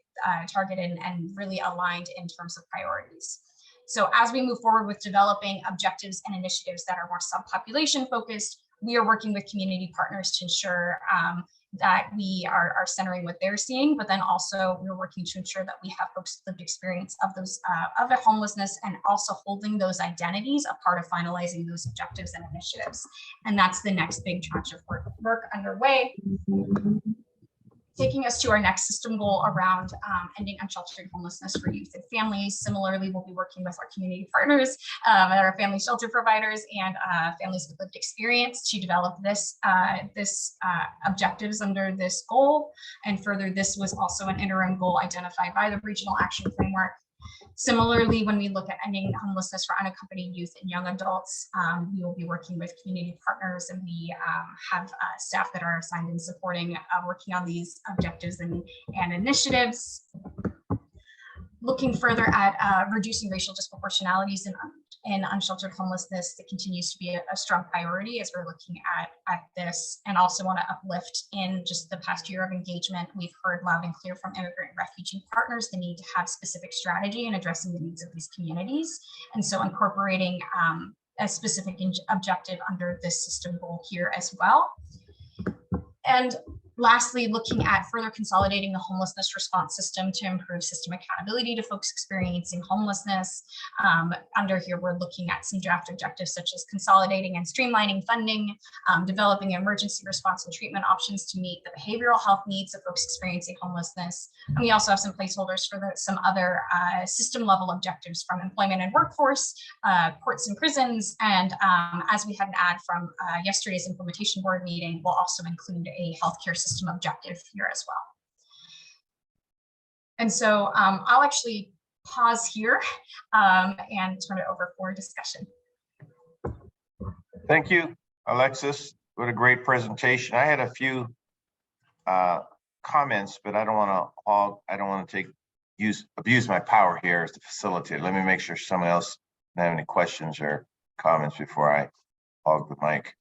target and really aligned in terms of priorities. So as we move forward with developing objectives and initiatives that are more subpopulation focused, we are working with community partners to ensure that we are centering what they're seeing, but then also we're working to ensure that we have folks lived experience of those of the homelessness, and also holding those identities a part of finalizing those objectives and initiatives. And that's the next big tranche of work underway. Taking us to our next system goal around ending unsheltered homelessness for youth and families. Similarly, we'll be working with our community partners, our family shelter providers, and families with lived experience to develop this objectives under this goal. And further, this was also an interim goal identified by the Regional Action Framework. Similarly, when we look at ending homelessness for unaccompanied youth and young adults, we will be working with community partners, and we have staff that are assigned in supporting working on these objectives and initiatives. Looking further at reducing racial disproportionalities in unsheltered homelessness, that continues to be a strong priority as we're looking at this, and also want to uplift in just the past year of engagement. We've heard loud and clear from immigrant and refugee partners the need to have specific strategy in addressing the needs of these communities. And so incorporating a specific objective under this system goal here as well. And Lastly, looking at further consolidating the homelessness response system to improve system accountability to folks experiencing homelessness. Under here, we're looking at some draft objectives such as consolidating and streamlining funding, developing emergency response and treatment options to meet the behavioral health needs of folks experiencing homelessness. And we also have some placeholders for some other system level objectives from employment and workforce, courts and prisons, and as we had an ad from yesterday's implementation board meeting, we'll also include a healthcare system objective here as well. And so I'll actually pause here and turn it over for discussion. Thank you, Alexis. What a great presentation. I had a few comments, but I don't want to abuse my power here as the facilitator. Let me make sure someone else doesn't have any questions or comments before I hog the mic.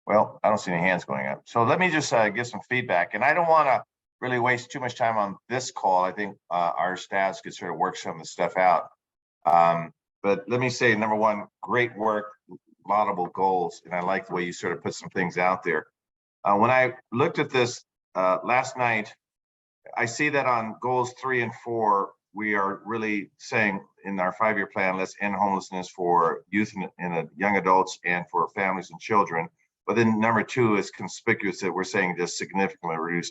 Well, I don't see any hands going up. So let me just give some feedback. And I don't want to really waste too much time on this call. I think our staffs could sort of work some of the stuff out. But let me say, number one, great work, laudable goals. And I like the way you sort of put some things out there. When I looked at this last night, I see that on goals 3 and 4, we are really saying in our 5-year plan, let's end homelessness for youth and young adults and for families and children. But then number 2 is conspicuous that we're saying just significantly reduce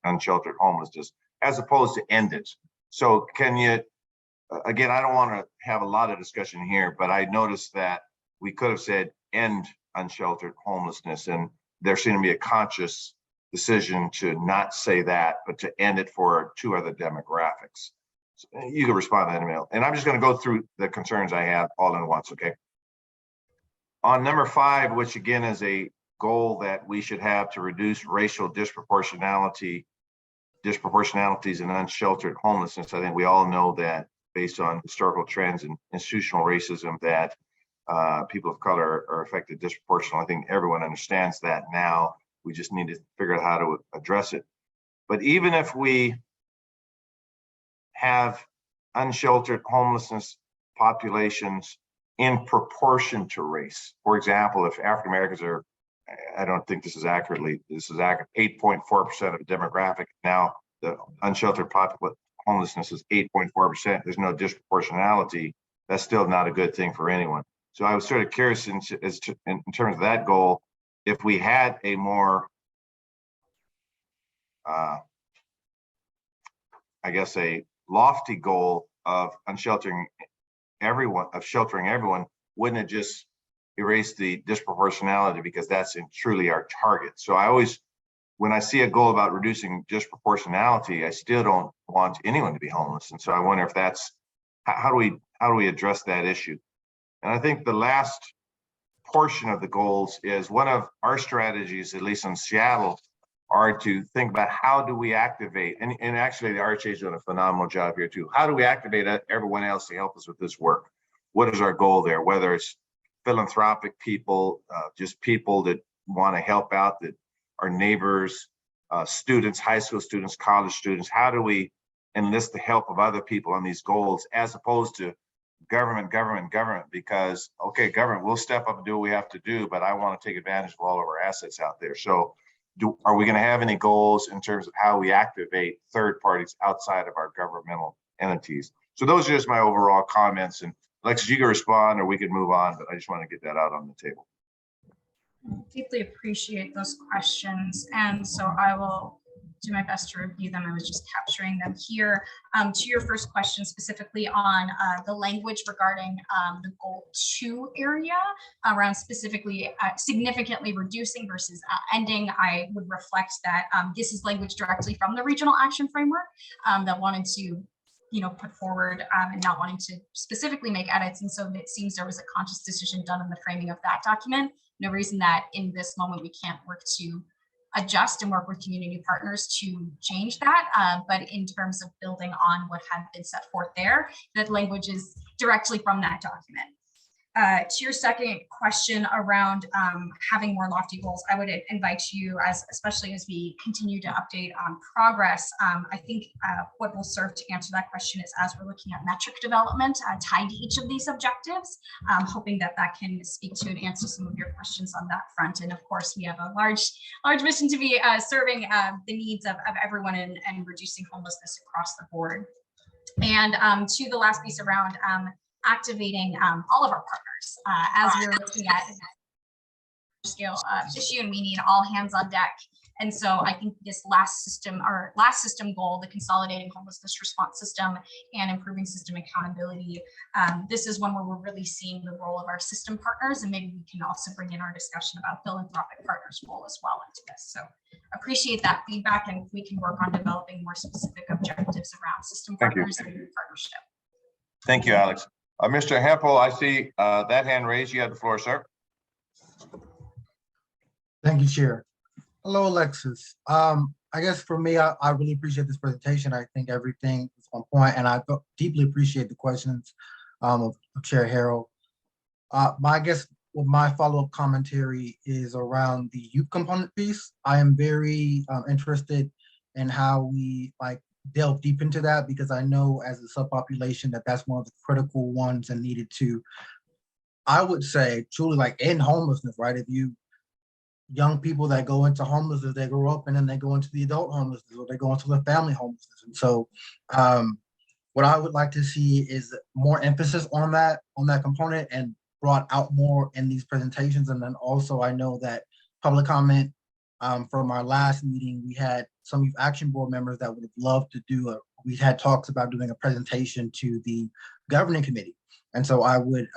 unsheltered homelessness as opposed to end it. So can you, again, I don't want to have a lot of discussion here, but I noticed that we could have said end unsheltered homelessness, and there seemed to be a conscious decision to not say that, but to end it for 2 other demographics. So you can respond to that email. And I'm just going to go through the concerns I have all at once, okay? On number 5, which again is a goal that we should have to reduce racial disproportionalities in unsheltered homelessness. I think we all know that based on historical trends and institutional racism that people of color are affected disproportionately. I think everyone understands that now. We just need to figure out how to address it. But even if we have unsheltered homelessness populations in proportion to race. For example, if African Americans are, I don't think this is accurate, 8.4% of the demographic. Now the unsheltered homelessness is 8.4%. There's no disproportionality. That's still not a good thing for anyone. So I was sort of curious in terms of that goal, if we had a more, I guess, a lofty goal of sheltering everyone, wouldn't it just erase the disproportionality, because that's truly our target? So I always, when I see a goal about reducing disproportionality, I still don't want anyone to be homeless. And so I wonder if that's, how do we address that issue? And I think the last portion of the goals is one of our strategies, at least in Seattle, are to think about how do we activate, and actually the RHA is doing a phenomenal job here too. How do we activate everyone else to help us with this work? What is our goal there? Whether it's philanthropic people, just people that want to help out, that are neighbors, students, high school students, college students. How do we enlist the help of other people on these goals as opposed to government, because, okay, government, we'll step up and do what we have to do, but I want to take advantage of all of our assets out there. So are we going to have any goals in terms of how we activate third parties outside of our governmental entities? So those are just my overall comments. And Alexis, you can respond or we can move on, but I just want to get that out on the table. Deeply appreciate those questions. And so I will do my best to review them. I was just capturing them here. To your first question, specifically on the language regarding the goal 2 area around specifically significantly reducing versus ending, I would reflect that this is language directly from the regional action framework that wanted to put forward and not wanting to specifically make edits. And so it seems there was a conscious decision done in the framing of that document. No reason that in this moment we can't work to adjust and work with community partners to change that. But in terms of building on what had been set forth there, that language is directly from that document. To your second question around having more lofty goals, I would invite you, especially as we continue to update on progress. I think what will serve to answer that question is as we're looking at metric development tied to each of these objectives, hoping that can speak to and answer some of your questions on that front. And of course, we have a large mission to be serving the needs of everyone and reducing homelessness across the board. And to the last piece around activating all of our partners as we're looking at scale issue, and we need all hands on deck. And so I think this last system goal, the consolidating homelessness response system and improving system accountability, this is one where we're really seeing the role of our system partners, and maybe we can also bring in our discussion about philanthropic partners' role as well into this. So appreciate that feedback, and we can work on developing more specific objectives around system partners and partnership. Thank you, Alex. Mr. Hempel, I see that hand raised. You have the floor, sir. Thank you, Chair. Hello, Alexis. I guess for me, I really appreciate this presentation. I think everything is on point, and I deeply appreciate the questions of Chair Harrell. I guess what my follow-up commentary is around the youth component piece. I am very interested in how we delve deep into that, because I know as a subpopulation that's one of the critical ones and needed to, I would say, truly end homelessness, right? If you young people that go into homelessness, they grow up and then they go into the adult homelessness, or they go into the family homelessness. And so what I would like to see is more emphasis on that component and brought out more in these presentations. And then also I know that public comment from our last meeting, we had some Youth Action Board members that would have loved to do we had talks about doing a presentation to the governing committee. And so I would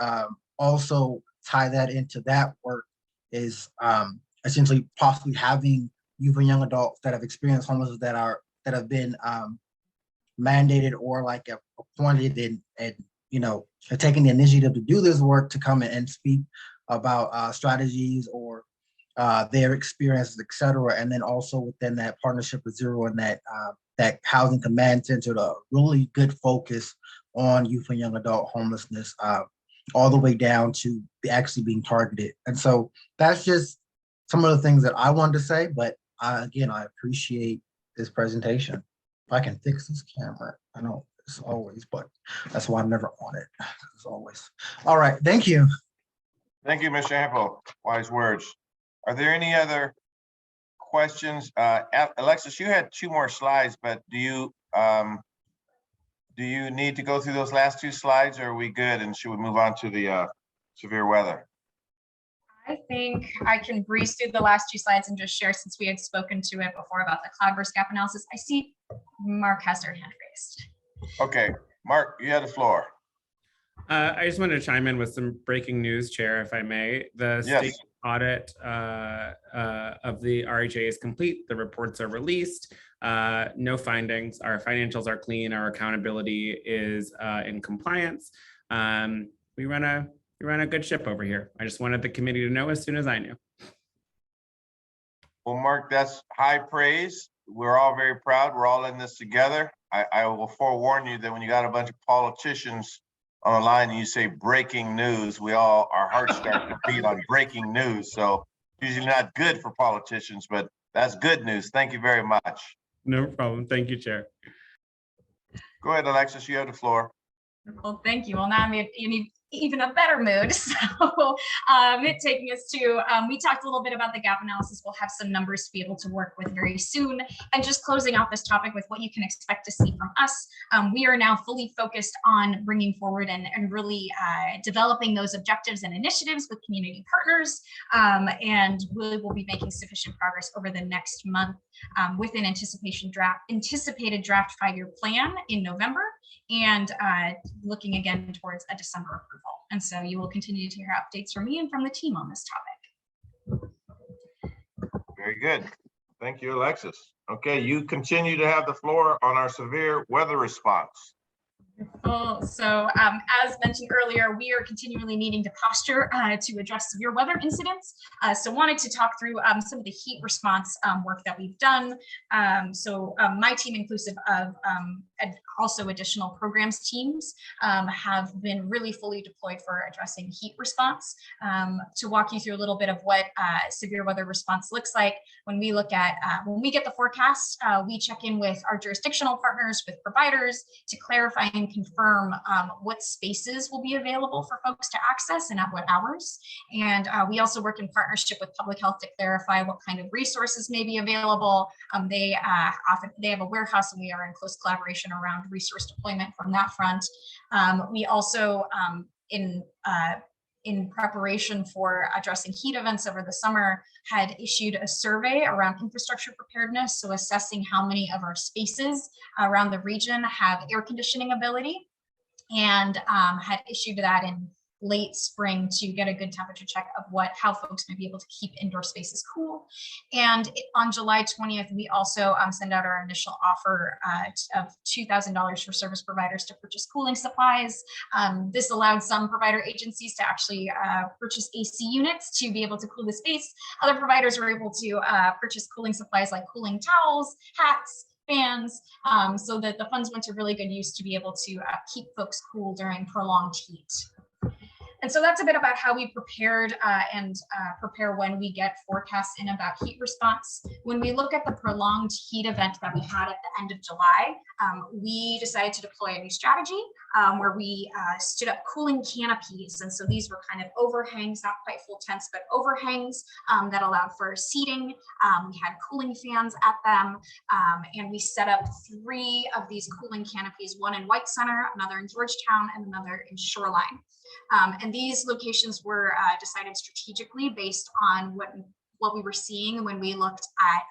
also tie that into that work, is essentially possibly having youth and young adults that have experienced homelessness that have been mandated or appointed and taking the initiative to do this work to come in and speak about strategies or their experiences, et cetera. And then also within that partnership with Xero and that housing command center, a really good focus on youth and young adult homelessness, all the way down to actually being targeted. And so that's just some of the things that I wanted to say, but again, I appreciate this presentation. If I can fix this camera, I know it's always, but that's why I'm never on it, as always. All right, thank you. Thank you, Mr. Hempel. Wise words. Are there any other questions? Alexis, you had 2 more slides, but do you need to go through those last 2 slides, or are we good? And should we move on to the severe weather? I think I can breeze through the last 2 slides and just share, since we had spoken to it before about the cloudburst gap analysis. I see Mark has their hand raised. Okay, Mark, you have the floor. I just wanted to chime in with some breaking news, Chair, if I may. The state audit of the RHA is complete. The reports are released. No findings. Our financials are clean. Our accountability is in compliance. We run a good ship over here. I just wanted the committee to know as soon as I knew. Well, Mark, that's high praise. We're all very proud. We're all in this together. I will forewarn you that when you got a bunch of politicians on the line and you say breaking news, our hearts start to beat on breaking news. So usually not good for politicians, but that's good news. Thank you very much. No problem. Thank you, Chair. Go ahead, Alexis, you have the floor. Well, thank you. Well, now I'm in even a better mood. So taking us to, we talked a little bit about the gap analysis. We'll have some numbers to be able to work with very soon. And just closing out this topic with what you can expect to see from us. We are now fully focused on bringing forward and really developing those objectives and initiatives with community partners. And we will be making sufficient progress over the next month with an anticipated draft 5-year plan in November, and looking again towards a December approval. And so you will continue to hear updates from me and from the team on this topic. Very good. Thank you, Alexis. Okay, you continue to have the floor on our severe weather response. So as mentioned earlier, we are continually needing to posture to address severe weather incidents. So wanted to talk through some of the heat response work that we've done. My team, inclusive of and also additional programs teams, have been really fully deployed for addressing heat response. To walk you through a little bit of what severe weather response looks like, when we look at when we get the forecast, we check in with our jurisdictional partners, with providers, to clarify and confirm what spaces will be available for folks to access and at what hours. And we also work in partnership with public health to clarify what kind of resources may be available. They have a warehouse, and we are in close collaboration around resource deployment from that front. We also in preparation for addressing heat events over the summer, had issued a survey around infrastructure preparedness. So assessing how many of our spaces around the region have air conditioning ability, and had issued that in late spring to get a good temperature check of how folks may be able to keep indoor spaces cool. And on July 20th, we also send out our initial offer of $2,000 for service providers to purchase cooling supplies. This allowed some provider agencies to actually purchase AC units to be able to cool the space. Other providers were able to purchase cooling supplies like cooling towels, hats, fans, so that the funds went to really good use to be able to keep folks cool during prolonged heat. And so that's a bit about how we prepared and prepare when we get forecasts in about heat response. When we look at the prolonged heat event that we had at the end of July, we decided to deploy a new strategy where we stood up cooling canopies. And so these were kind of overhangs, not quite full tents, but overhangs that allowed for seating. We had cooling fans at them, and we set up 3 of these cooling canopies, one in White Center, another in Georgetown, and another in Shoreline. And these locations were decided strategically based on what we were seeing when we looked at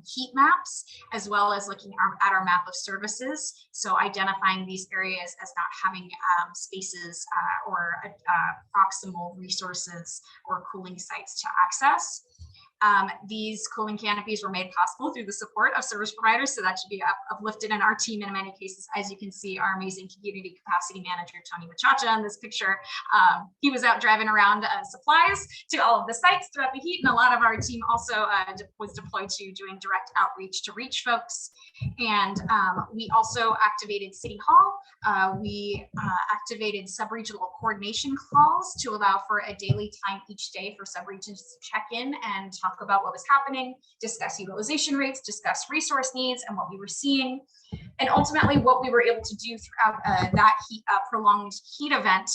heat maps, as well as looking at our map of services. So identifying these areas as not having spaces or proximal resources or cooling sites to access. These cooling canopies were made possible through the support of service providers, so that should be uplifted in our team in many cases. As you can see, our amazing community capacity manager, Tony Machacha, in this picture, he was out driving around supplies to all of the sites throughout the heat, and a lot of our team also was deployed to doing direct outreach to reach folks. And we also activated City Hall. We activated sub-regional coordination calls to allow for a daily time each day for sub-regions to check in and talk about what was happening, discuss utilization rates, discuss resource needs and what we were seeing. And ultimately what we were able to do throughout that prolonged heat event,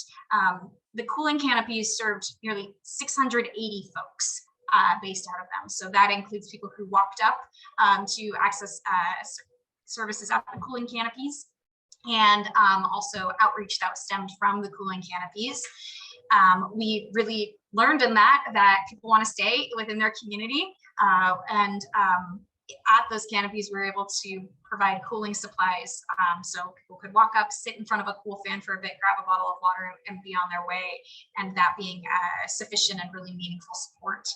the cooling canopies served nearly 680 folks based out of them. So that includes people who walked up to access services at the cooling canopies, and also outreach that stemmed from the cooling canopies. We really learned in that people want to stay within their community, and at those canopies we were able to provide cooling supplies, so people could walk up, sit in front of a cool fan for a bit, grab a bottle of water, and be on their way, and that being sufficient and really meaningful support.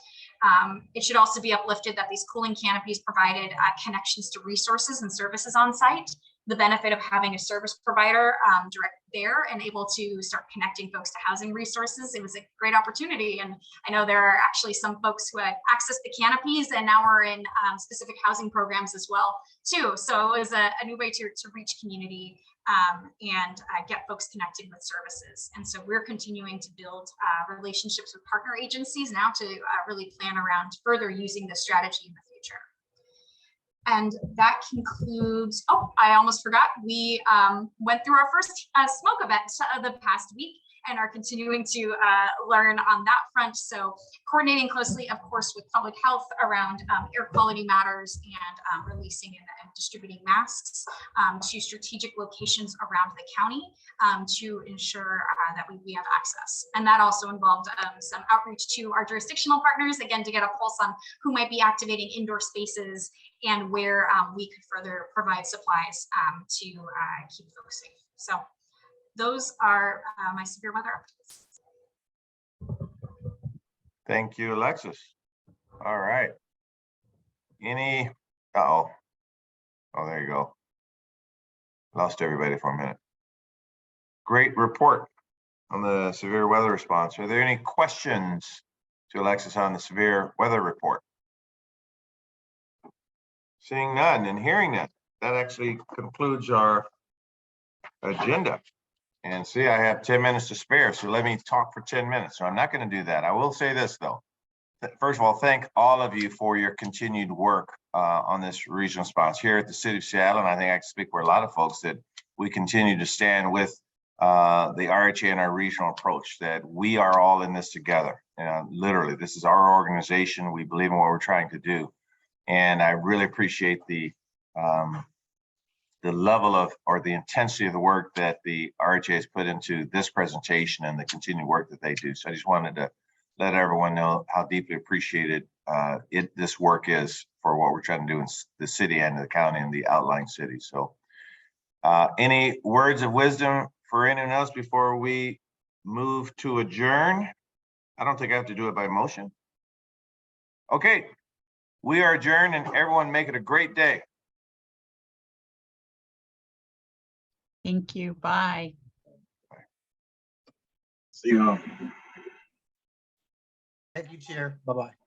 It should also be uplifted that these cooling canopies provided connections to resources and services on site. The benefit of having a service provider direct there and able to start connecting folks to housing resources, it was a great opportunity. And I know there are actually some folks who had accessed the canopies and now are in specific housing programs as well too. So it was a new way to reach community and get folks connected with services. And so we're continuing to build relationships with partner agencies now to really plan around further using this strategy in the future. And that concludes, oh, I almost forgot. We went through our first smoke event the past week and are continuing to learn on that front. So coordinating closely, of course, with public health around air quality matters and releasing and distributing masks to strategic locations around the county to ensure that we have access. And that also involved some outreach to our jurisdictional partners, again, to get a pulse on who might be activating indoor spaces and where we could further provide supplies to keep folks safe. So those are my severe weather updates. Thank you, Alexis. All right. Any, oh, there you go. Lost everybody for a minute. great report on the severe weather response. Are there any questions to Alexis on the severe weather report? Seeing none and hearing none, that actually concludes our agenda. And see, I have 10 minutes to spare, so let me talk for 10 minutes. So I'm not going to do that. I will say this, though. First of all, thank all of you for your continued work on this regional response here at the City of Seattle. And I think I can speak for a lot of folks that we continue to stand with the RHA and our regional approach, that we are all in this together. Literally, this is our organization. We believe in what we're trying to do. And I really appreciate the level of, or the intensity of the work that the RHA has put into this presentation and the continued work that they do. So I just wanted to let everyone know how deeply appreciated this work is for what we're trying to do in the city and the county and the outlying cities. So any words of wisdom for anyone else before we move to adjourn? I don't think I have to do it by motion. Okay, we are adjourned, and everyone make it a great day. Thank you. Bye. See you all. Thank you, Chair. Bye-bye.